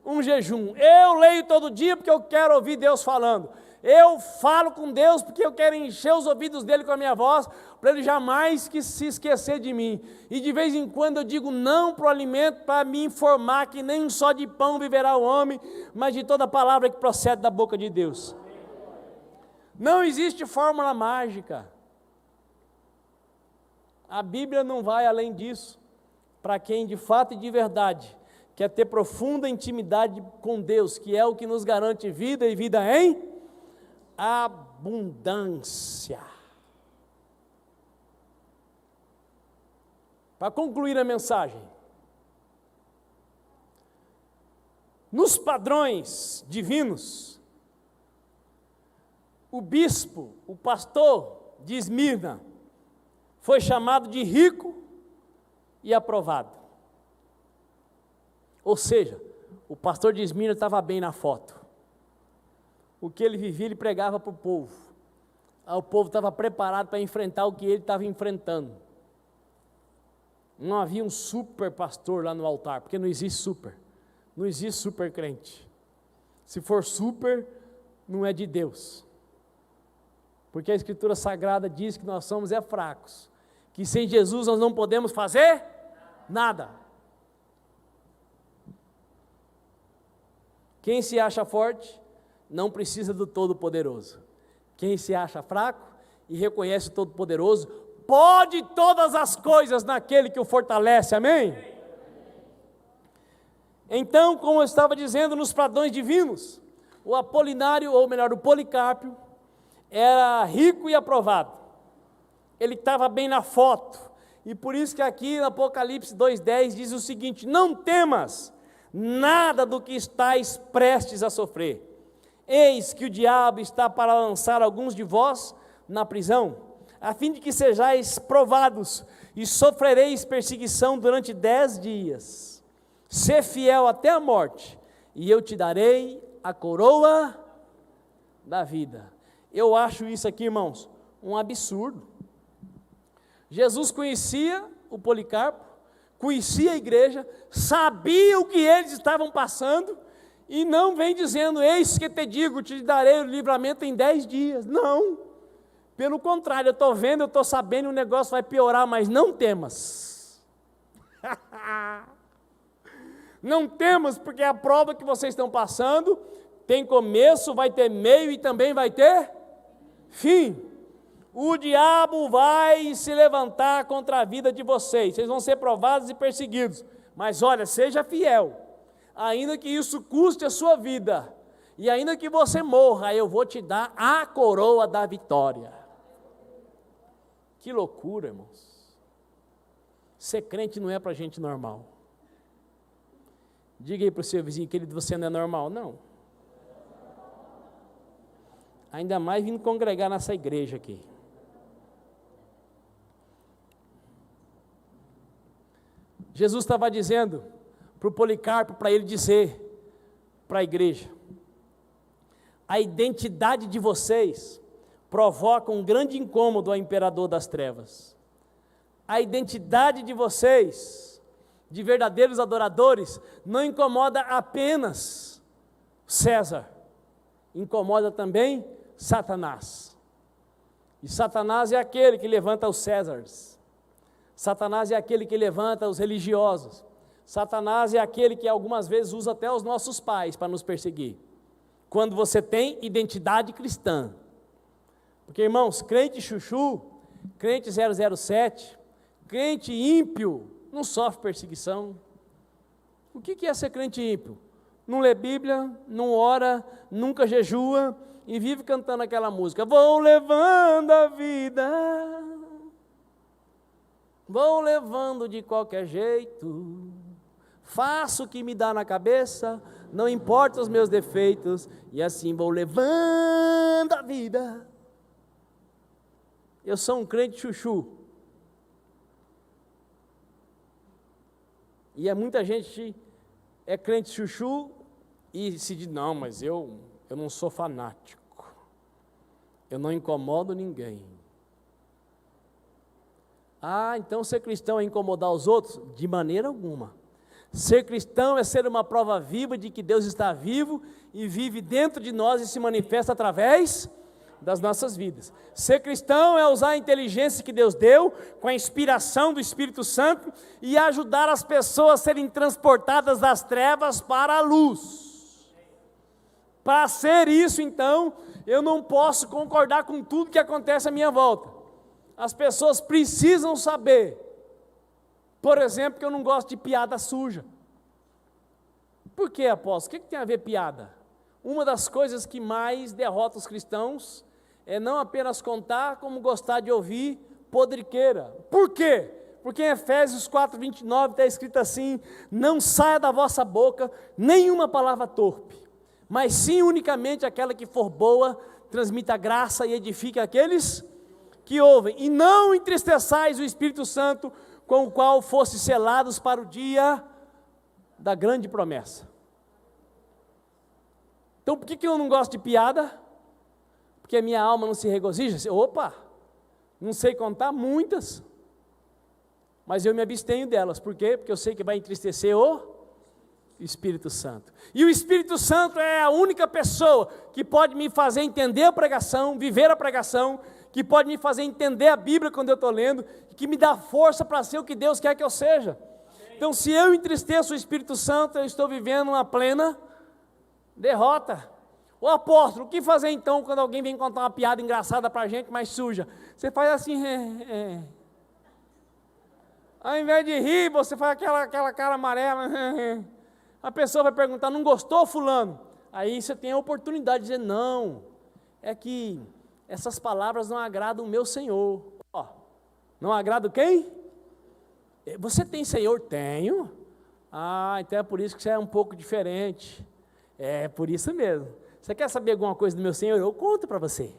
um jejum. Eu leio todo dia porque eu quero ouvir Deus falando. Eu falo com Deus porque eu quero encher os ouvidos dele com a minha voz, para ele jamais se esquecer de mim. E de vez em quando eu digo não para o alimento, para me informar que nem só de pão viverá o homem, mas de toda palavra que procede da boca de Deus. Não existe fórmula mágica. A Bíblia não vai além disso. Para quem de fato e de verdade quer ter profunda intimidade com Deus, que é o que nos garante vida e vida em abundância. Para concluir a mensagem, nos padrões divinos, o bispo, o pastor de Esmirna, foi chamado de rico e aprovado. Ou seja, o pastor de Esmirna estava bem na foto. O que ele vivia, ele pregava para o povo. O povo estava preparado para enfrentar o que ele estava enfrentando. Não havia um super pastor lá no altar, porque não existe super. Não existe super crente. Se for super, não é de Deus. Porque a Escritura Sagrada diz que nós somos fracos. Que sem Jesus nós não podemos fazer nada. Quem se acha forte, não precisa do Todo-Poderoso. Quem se acha fraco e reconhece o Todo-Poderoso, pode todas as coisas naquele que o fortalece, amém? Então, como eu estava dizendo, nos padrões divinos, o Apolinário, ou melhor, o Policarpo, era rico e aprovado. Ele estava bem na foto, e por isso que aqui no Apocalipse 2,10 diz o seguinte: não temas nada do que estáis prestes a sofrer. Eis que o diabo está para lançar alguns de vós na prisão, a fim de que sejais provados, e sofrereis perseguição durante 10 dias. Sê fiel até a morte, e eu te darei a coroa da vida. Eu acho isso aqui, irmãos, um absurdo. Jesus conhecia o Policarpo, conhecia a igreja, sabia o que eles estavam passando, e não vem dizendo, eis que te digo, te darei o livramento em 10 dias. Não, pelo contrário, eu estou vendo, eu estou sabendo, o negócio vai piorar, mas não temas. Não temas, porque a prova que vocês estão passando tem começo, vai ter meio e também vai ter fim. O diabo vai se levantar contra a vida de vocês vão ser provados e perseguidos, mas olha, seja fiel, ainda que isso custe a sua vida, e ainda que você morra, eu vou te dar a coroa da vitória. Que loucura, irmãos. Ser crente não é para gente normal. Diga aí para o seu vizinho, querido, você não é normal, não. Ainda mais vindo congregar nessa igreja aqui. Jesus estava dizendo para o Policarpo, para ele dizer para a igreja: a identidade de vocês provoca um grande incômodo ao imperador das trevas. A identidade de vocês, de verdadeiros adoradores, não incomoda apenas César, incomoda também Satanás. E Satanás é aquele que levanta os Césares. Satanás é aquele que levanta os religiosos. Satanás é aquele que algumas vezes usa até os nossos pais para nos perseguir. Quando você tem identidade cristã. Porque, irmãos, crente chuchu, crente 007, crente ímpio, não sofre perseguição. O que é ser crente ímpio? Não lê Bíblia, não ora, nunca jejua e vive cantando aquela música: vou levando a vida, vou levando de qualquer jeito, faço o que me dá na cabeça, não importa os meus defeitos, e assim vou levando a vida. Eu sou um crente chuchu. E muita gente é crente chuchu e se diz: não, mas eu não sou fanático, eu não incomodo ninguém. Ah, então ser cristão é incomodar os outros? De maneira alguma. Ser cristão é ser uma prova viva de que Deus está vivo e vive dentro de nós e se manifesta através das nossas vidas. Ser cristão é usar a inteligência que Deus deu, com a inspiração do Espírito Santo, e ajudar as pessoas a serem transportadas das trevas para a luz. Para ser isso, então, eu não posso concordar com tudo que acontece à minha volta. As pessoas precisam saber, por exemplo, que eu não gosto de piada suja. Por que, apóstolo? O que tem a ver piada? Uma das coisas que mais derrota os cristãos é não apenas contar, como gostar de ouvir podriqueira. Por quê? Porque em Efésios 4:29 está escrito assim: não saia da vossa boca nenhuma palavra torpe, mas sim unicamente aquela que for boa, transmita graça e edifique aqueles que ouvem. E não entristeçais o Espírito Santo, com o qual fosse selados para o dia da grande promessa. Então por que eu não gosto de piada? Porque a minha alma não se regozija? Opa, não sei contar muitas, mas eu me abstenho delas. Por quê? Porque eu sei que vai entristecer o Espírito Santo. E o Espírito Santo é a única pessoa que pode me fazer entender a pregação, viver a pregação, que pode me fazer entender a Bíblia quando eu estou lendo, que me dá força para ser o que Deus quer que eu seja. Então, se eu entristeço o Espírito Santo, eu estou vivendo uma plena derrota. O apóstolo, o que fazer então quando alguém vem contar uma piada engraçada para a gente, mas suja? Você faz assim, Ao invés de rir, você faz aquela cara amarela. A pessoa vai perguntar: não gostou, fulano? Aí você tem a oportunidade de dizer: não, é que essas palavras não agradam o meu Senhor. Ó, não agrada quem? Você tem Senhor? Tenho. Ah, então é por isso que você é um pouco diferente. É por isso mesmo. Você quer saber alguma coisa do meu Senhor? Eu conto para você.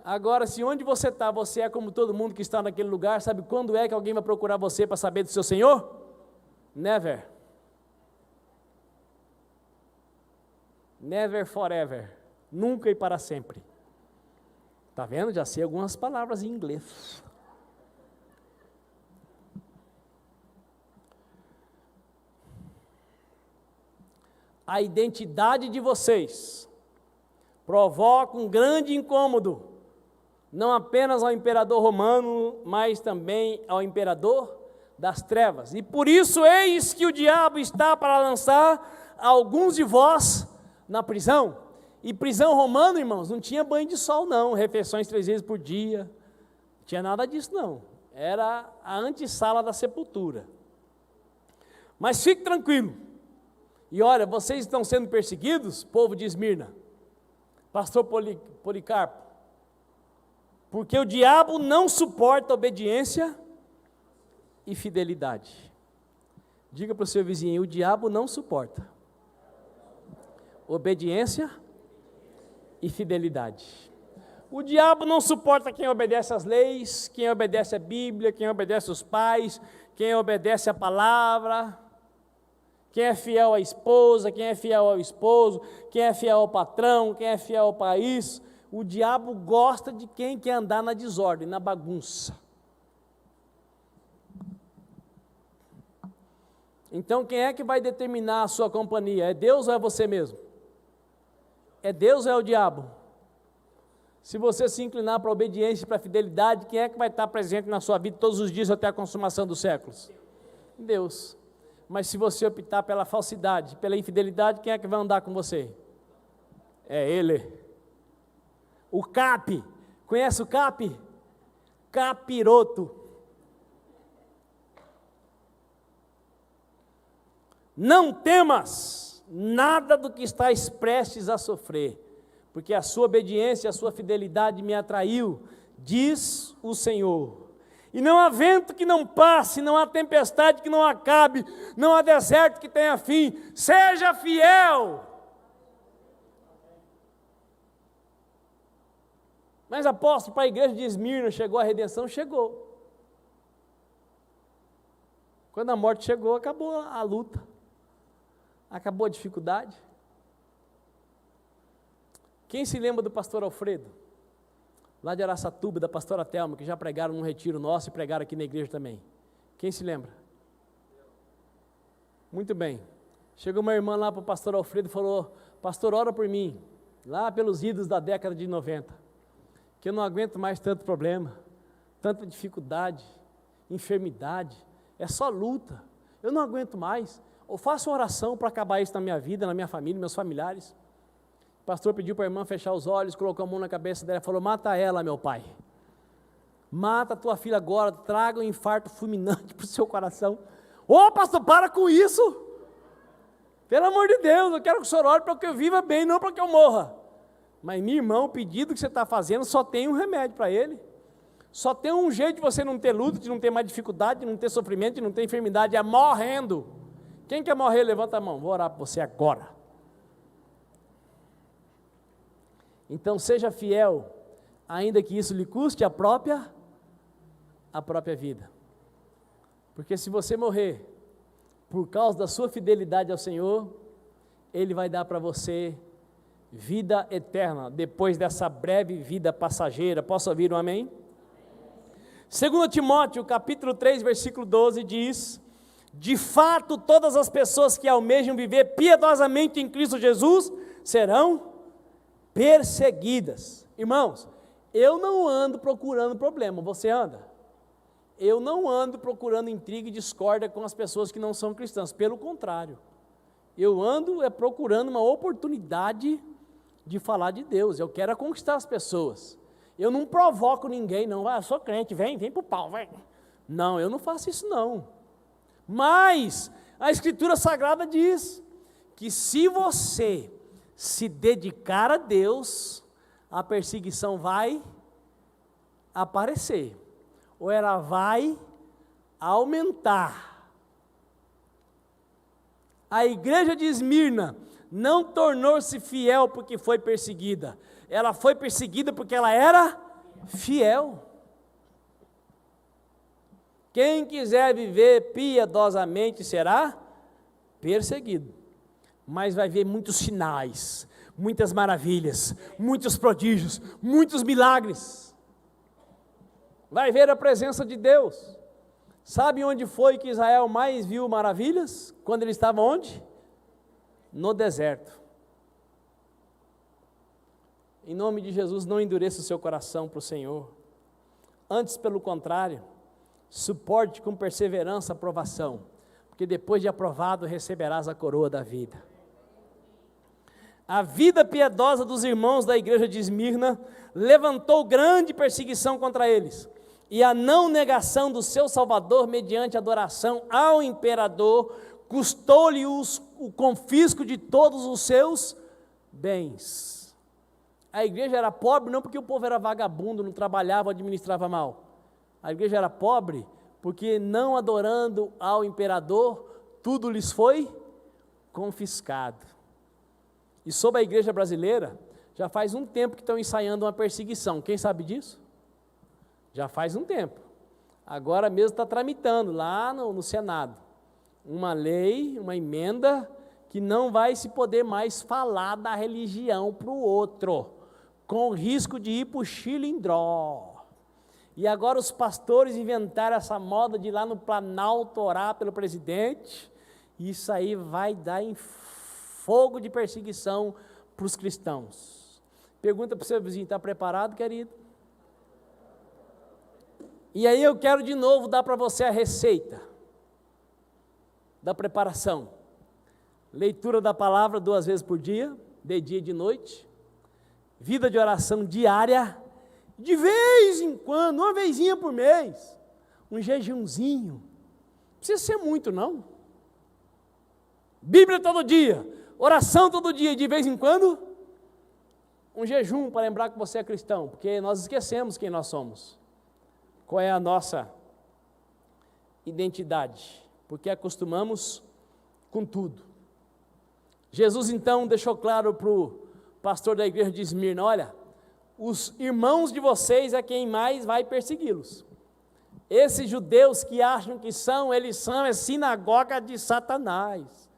Agora, se onde você está, você é como todo mundo que está naquele lugar, sabe quando é que alguém vai procurar você para saber do seu Senhor? Never. Never forever. Nunca e para sempre. Está vendo? Já sei algumas palavras em inglês. A identidade de vocês provoca um grande incômodo, não apenas ao imperador romano, mas também ao imperador das trevas. E por isso, eis que o diabo está para lançar alguns de vós na prisão. E prisão romana, irmãos, não tinha banho de sol não, refeições 3 vezes por dia, não tinha nada disso não. Era a antessala da sepultura. Mas fique tranquilo. E olha, vocês estão sendo perseguidos, povo de Esmirna, pastor Policarpo, porque o diabo não suporta obediência e fidelidade. Diga para o seu vizinho, o diabo não suporta obediência e fidelidade. O diabo não suporta quem obedece às leis, quem obedece à Bíblia, quem obedece aos pais, quem obedece à palavra, quem é fiel à esposa, quem é fiel ao esposo, quem é fiel ao patrão, quem é fiel ao país. O diabo gosta de quem quer andar na desordem, na bagunça. Então quem é que vai determinar a sua companhia? É Deus ou é você mesmo? É Deus ou é o diabo? Se você se inclinar para a obediência e para a fidelidade, quem é que vai estar presente na sua vida todos os dias até a consumação dos séculos? Deus. Mas se você optar pela falsidade, pela infidelidade, quem é que vai andar com você? É Ele. O Cap, conhece o Cap? Capiroto. Não temas nada do que estás prestes a sofrer, porque a sua obediência e a sua fidelidade me atraiu, diz o Senhor. E não há vento que não passe, não há tempestade que não acabe, não há deserto que tenha fim. Seja fiel. Mas apóstolo, para a igreja de Esmirna chegou a redenção? Chegou. Quando a morte chegou, acabou a luta. Acabou a dificuldade. Quem se lembra do pastor Alfredo? Lá de Araçatuba, da pastora Thelma, que já pregaram num retiro nosso e pregaram aqui na igreja também. Quem se lembra? Muito bem. Chegou uma irmã lá para o pastor Alfredo e falou, pastor, ora por mim, lá pelos idos da década de 90, que eu não aguento mais tanto problema, tanta dificuldade, enfermidade, é só luta, eu não aguento mais, ou faço uma oração para acabar isso na minha vida, na minha família, meus familiares. O pastor pediu para a irmã fechar os olhos, colocou a mão na cabeça dela e falou, mata ela, meu pai. Mata a tua filha agora, traga um infarto fulminante para o seu coração. Ô pastor, para com isso. Pelo amor de Deus, eu quero que o senhor ore para que eu viva bem, não para que eu morra. Mas minha irmã, o pedido que você está fazendo só tem um remédio para ele. Só tem um jeito de você não ter luta, de não ter mais dificuldade, de não ter sofrimento, de não ter enfermidade, é morrendo. Quem quer morrer, levanta a mão, vou orar para você agora. Então seja fiel, ainda que isso lhe custe a própria vida. Porque se você morrer por causa da sua fidelidade ao Senhor, Ele vai dar para você vida eterna, depois dessa breve vida passageira. Posso ouvir um amém? 2 Timóteo, capítulo 3, versículo 12, diz, de fato todas as pessoas que almejam viver piedosamente em Cristo Jesus, serão perseguidas. Irmãos, eu não ando procurando problema, você anda? Eu não ando procurando intriga e discórdia com as pessoas que não são cristãs, pelo contrário, eu ando procurando uma oportunidade de falar de Deus, eu quero conquistar as pessoas, eu não provoco ninguém não, sou crente, vem pro pau, vem. Não, eu não faço isso não, mas a Escritura Sagrada diz que se você se dedicar a Deus, a perseguição vai aparecer, ou ela vai aumentar. A igreja de Esmirna não tornou-se fiel porque foi perseguida, ela foi perseguida porque ela era fiel. Quem quiser viver piedosamente será perseguido, mas vai ver muitos sinais, muitas maravilhas, muitos prodígios, muitos milagres. Vai ver a presença de Deus. Sabe onde foi que Israel mais viu maravilhas? Quando ele estava onde? No deserto. Em nome de Jesus, não endureça o seu coração para o Senhor. Antes, pelo contrário, suporte com perseverança a provação, porque depois de aprovado receberás a coroa da vida. A vida piedosa dos irmãos da igreja de Esmirna levantou grande perseguição contra eles, e a não negação do seu Salvador mediante adoração ao imperador custou-lhe o confisco de todos os seus bens. A igreja era pobre não porque o povo era vagabundo, não trabalhava, administrava mal. A igreja era pobre porque, não adorando ao imperador, tudo lhes foi confiscado. E sobre a igreja brasileira, já faz um tempo que estão ensaiando uma perseguição. Quem sabe disso? Já faz um tempo. Agora mesmo está tramitando lá no Senado uma lei, uma emenda, que não vai se poder mais falar da religião para o outro, com o risco de ir para o chilindró. E agora os pastores inventaram essa moda de ir lá no Planalto orar pelo presidente. Isso aí vai dar em fogo de perseguição para os cristãos. Pergunta para o seu vizinho, está preparado, querido? E aí eu quero de novo dar para você a receita da preparação. Leitura da palavra 2 vezes por dia, de dia e de noite. Vida de oração diária, de vez em quando, uma vezinha por mês, um jejumzinho, não precisa ser muito não, Bíblia todo dia, oração todo dia, e de vez em quando, um jejum para lembrar que você é cristão, porque nós esquecemos quem nós somos, qual é a nossa identidade, porque acostumamos com tudo. Jesus então deixou claro para o pastor da igreja de Esmirna, olha, os irmãos de vocês é quem mais vai persegui-los. Esses judeus que acham que são, eles são a sinagoga de Satanás.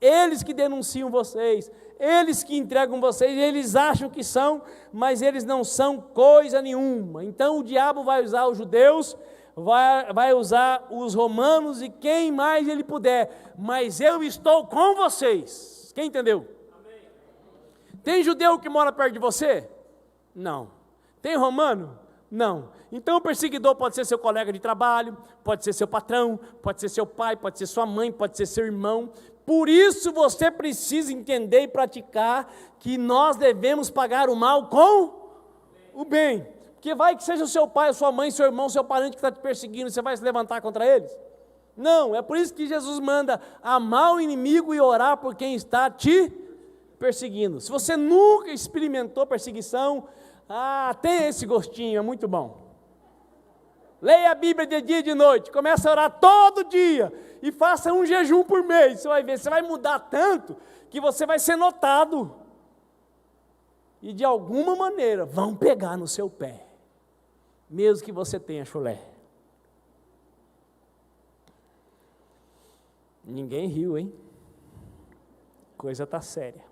Eles que denunciam vocês, eles que entregam vocês, eles acham que são, mas eles não são coisa nenhuma. Então o diabo vai usar os judeus, vai usar os romanos e quem mais ele puder, mas eu estou com vocês. Quem entendeu? Tem judeu que mora perto de você? Não. Tem romano? Não. Então o perseguidor pode ser seu colega de trabalho, pode ser seu patrão, pode ser seu pai, pode ser sua mãe, pode ser seu irmão. Por isso você precisa entender e praticar que nós devemos pagar o mal com o bem. Porque vai que seja o seu pai, a sua mãe, seu irmão, seu parente que está te perseguindo, você vai se levantar contra eles? Não, é por isso que Jesus manda amar o inimigo e orar por quem está te perseguindo. Se você nunca experimentou perseguição, tem esse gostinho, é muito bom. Leia a Bíblia de dia e de noite, comece a orar todo dia e faça um jejum por mês. Você vai ver, você vai mudar tanto que você vai ser notado. E de alguma maneira vão pegar no seu pé, mesmo que você tenha chulé. Ninguém riu, hein? Coisa está séria.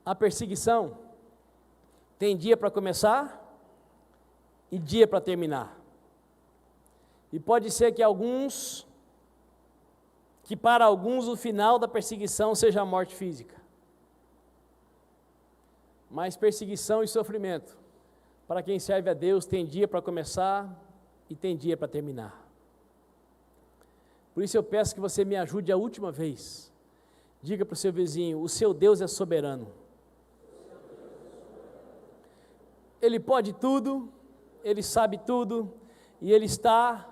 A perseguição tem dia para começar e dia para terminar. E pode ser que para alguns o final da perseguição seja a morte física. Mas perseguição e sofrimento, para quem serve a Deus, tem dia para começar e tem dia para terminar. Por isso eu peço que você me ajude a última vez. Diga para o seu vizinho, o seu Deus é soberano. Ele pode tudo, Ele sabe tudo, e Ele está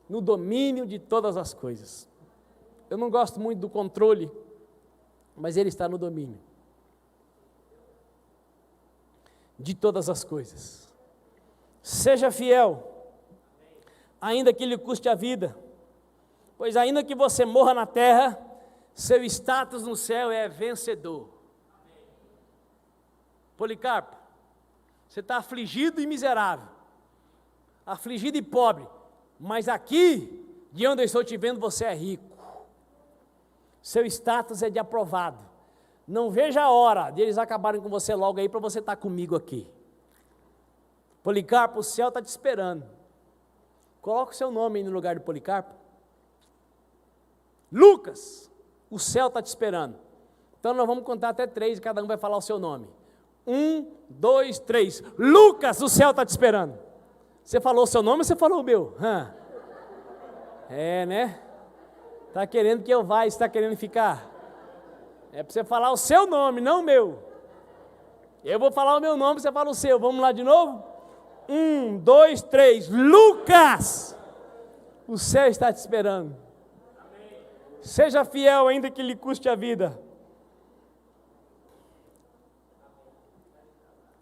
no domínio de todas as coisas. Eu não gosto muito do controle, mas Ele está no domínio de todas as coisas. Seja fiel, ainda que lhe custe a vida, pois ainda que você morra na terra, seu status no céu é vencedor. Policarpo, você está afligido e miserável, afligido e pobre, mas aqui, de onde eu estou te vendo, você é rico. Seu status é de aprovado. Não veja a hora de eles acabarem com você logo aí para você estar comigo aqui. Policarpo, o céu está te esperando. Coloca o seu nome aí no lugar do Policarpo. Lucas, o céu está te esperando. Então nós vamos contar até 3 e cada um vai falar o seu nome. 1, 2, 3. Lucas, o céu está te esperando. Você falou o seu nome ou você falou o meu? É, né? Está querendo que eu vá, está querendo ficar? É para você falar o seu nome, não o meu. Eu vou falar o meu nome, você fala o seu. Vamos lá de novo? 1, 2, 3. Lucas, o céu está te esperando. Seja fiel, ainda que lhe custe a vida.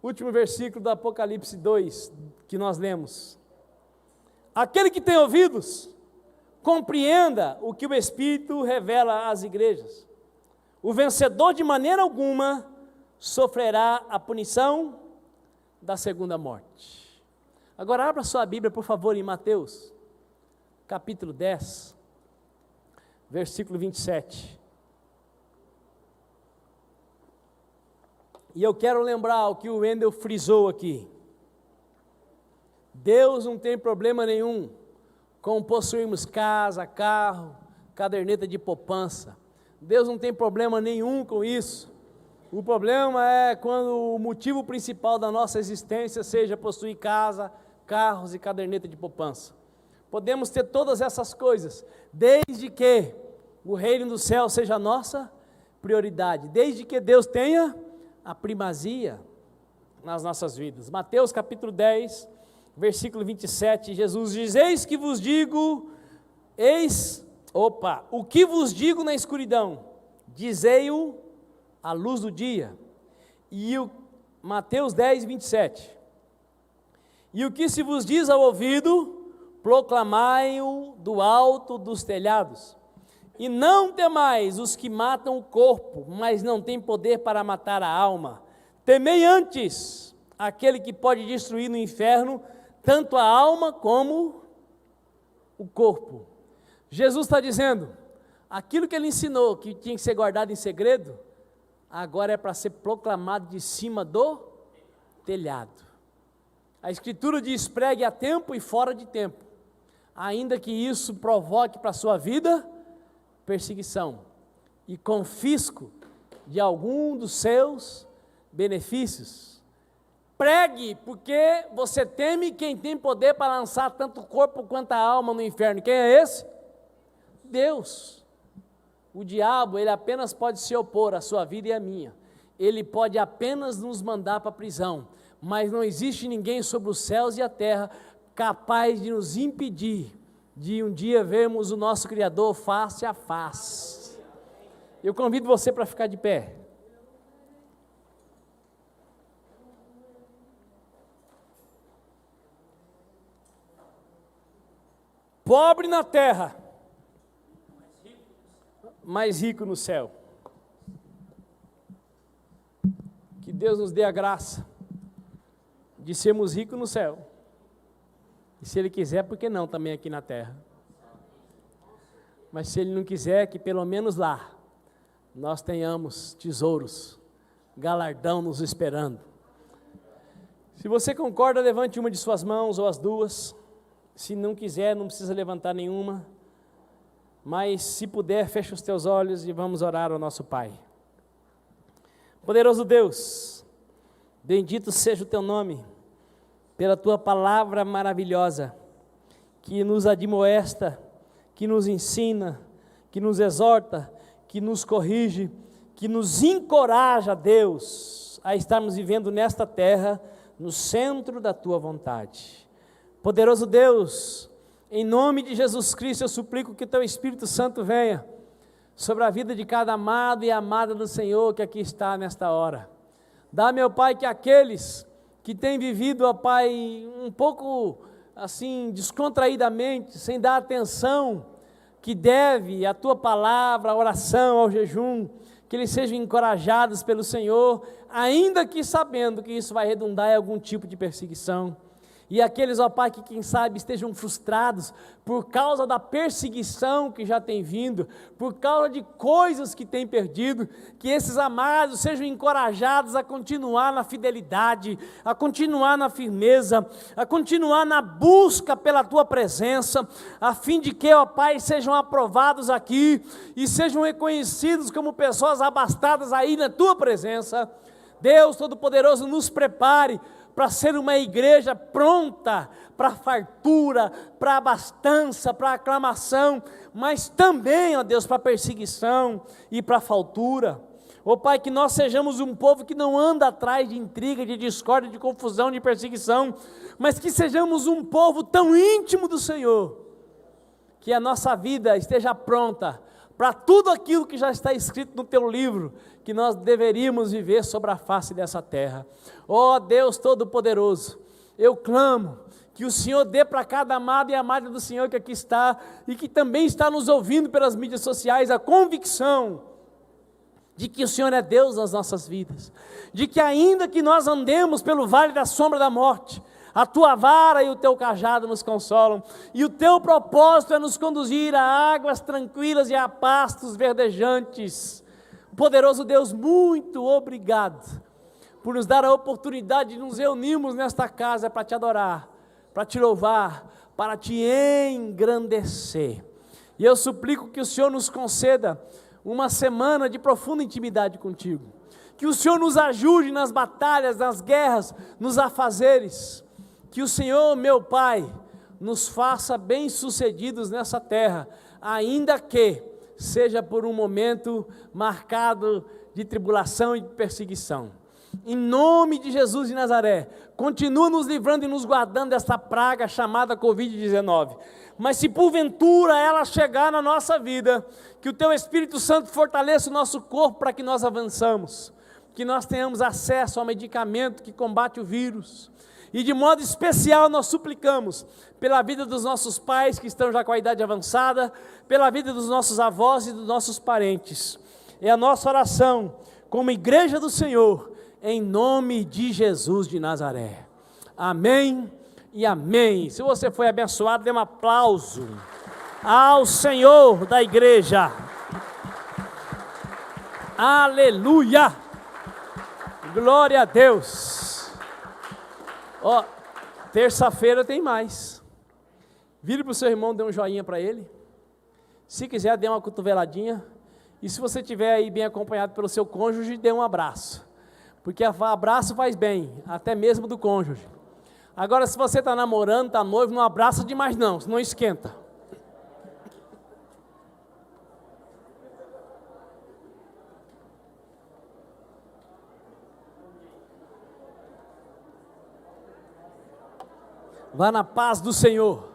Último versículo do Apocalipse 2, que nós lemos. Aquele que tem ouvidos, compreenda o que o Espírito revela às igrejas. O vencedor de maneira alguma sofrerá a punição da segunda morte. Agora abra sua Bíblia, por favor, em Mateus, capítulo 10, versículo 27. E eu quero lembrar o que o Wendel frisou aqui. Deus não tem problema nenhum com possuirmos casa, carro, caderneta de poupança. Deus não tem problema nenhum com isso. O problema é quando o motivo principal da nossa existência seja possuir casa, carros e caderneta de poupança. Podemos ter todas essas coisas, desde que o reino do céu seja a nossa prioridade, desde que Deus tenha a primazia nas nossas vidas. Mateus capítulo 10, versículo 27, Jesus diz: eis que vos digo, o que vos digo na escuridão, dizei-o à luz do dia. E Mateus 10, 27, e o que se vos diz ao ouvido, proclamai-o do alto dos telhados. E não temais os que matam o corpo, mas não têm poder para matar a alma. Temei antes aquele que pode destruir no inferno tanto a alma como o corpo. Jesus está dizendo, aquilo que ele ensinou, que tinha que ser guardado em segredo, agora é para ser proclamado de cima do telhado. A Escritura diz, pregue a tempo e fora de tempo, ainda que isso provoque para a sua vida perseguição e confisco de algum dos seus benefícios. Pregue, porque você teme quem tem poder para lançar tanto o corpo quanto a alma no inferno. Quem é esse? Deus. O diabo, ele apenas pode se opor à sua vida e à minha. Ele pode apenas nos mandar para a prisão, mas não existe ninguém sobre os céus e a terra capaz de nos impedir de um dia vermos o nosso Criador face a face. Eu convido você para ficar de pé. Pobre na terra, mais rico no céu. Que Deus nos dê a graça de sermos ricos no céu. E se Ele quiser, por que não também aqui na terra? Mas se Ele não quiser, que pelo menos lá nós tenhamos tesouros, galardão nos esperando. Se você concorda, levante uma de suas mãos ou as duas. Se não quiser, não precisa levantar nenhuma. Mas se puder, feche os teus olhos e vamos orar ao nosso Pai. Poderoso Deus, bendito seja o teu nome, pela tua palavra maravilhosa, que nos admoesta, que nos ensina, que nos exorta, que nos corrige, que nos encoraja, Deus, a estarmos vivendo nesta terra, no centro da tua vontade. Poderoso Deus, em nome de Jesus Cristo, eu suplico que teu Espírito Santo venha sobre a vida de cada amado e amada do Senhor que aqui está nesta hora. Dá, meu Pai, que aqueles que têm vivido, ó Pai, um pouco assim, descontraídamente, sem dar atenção que deve à tua palavra, à oração, ao jejum, que eles sejam encorajados pelo Senhor, ainda que sabendo que isso vai redundar em algum tipo de perseguição. E aqueles, ó Pai, que quem sabe estejam frustrados por causa da perseguição que já tem vindo, por causa de coisas que têm perdido, que esses amados sejam encorajados a continuar na fidelidade, a continuar na firmeza, a continuar na busca pela Tua presença, a fim de que, ó Pai, sejam aprovados aqui e sejam reconhecidos como pessoas abastadas aí na Tua presença. Deus Todo-Poderoso, nos prepare para ser uma igreja pronta para a fartura, para a abastança, para a aclamação, mas também, ó Deus, para a perseguição e para a faltura. Ó Pai, que nós sejamos um povo que não anda atrás de intriga, de discórdia, de confusão, de perseguição, mas que sejamos um povo tão íntimo do Senhor, que a nossa vida esteja pronta para tudo aquilo que já está escrito no Teu livro, que nós deveríamos viver sobre a face dessa terra. Ó Deus Todo-Poderoso, eu clamo que o Senhor dê para cada amado e amada do Senhor que aqui está, e que também está nos ouvindo pelas mídias sociais, a convicção de que o Senhor é Deus nas nossas vidas, de que ainda que nós andemos pelo vale da sombra da morte, a Tua vara e o Teu cajado nos consolam, e o Teu propósito é nos conduzir a águas tranquilas e a pastos verdejantes. Poderoso Deus, muito obrigado por nos dar a oportunidade de nos reunirmos nesta casa para Te adorar, para Te louvar, para Te engrandecer. E eu suplico que o Senhor nos conceda uma semana de profunda intimidade contigo, que o Senhor nos ajude nas batalhas, nas guerras, nos afazeres, que o Senhor, meu Pai, nos faça bem-sucedidos nessa terra, ainda que seja por um momento marcado de tribulação e de perseguição. Em nome de Jesus de Nazaré, continua nos livrando e nos guardando dessa praga chamada Covid-19. Mas se porventura ela chegar na nossa vida, que o Teu Espírito Santo fortaleça o nosso corpo para que nós avançamos, que nós tenhamos acesso ao medicamento que combate o vírus. E de modo especial nós suplicamos pela vida dos nossos pais que estão já com a idade avançada, pela vida dos nossos avós e dos nossos parentes. É a nossa oração como igreja do Senhor, em nome de Jesus de Nazaré. Amém e amém. Se você foi abençoado, dê um aplauso ao Senhor da igreja. Aleluia! Glória a Deus! Ó, terça-feira tem mais. Vire para o seu irmão, dê um joinha para ele. Se quiser, dê uma cotoveladinha. E se você estiver aí bem acompanhado pelo seu cônjuge, dê um abraço. Porque abraço faz bem, até mesmo do cônjuge. Agora, se você está namorando, está noivo, não abraça demais não, senão esquenta. Vá na paz do Senhor.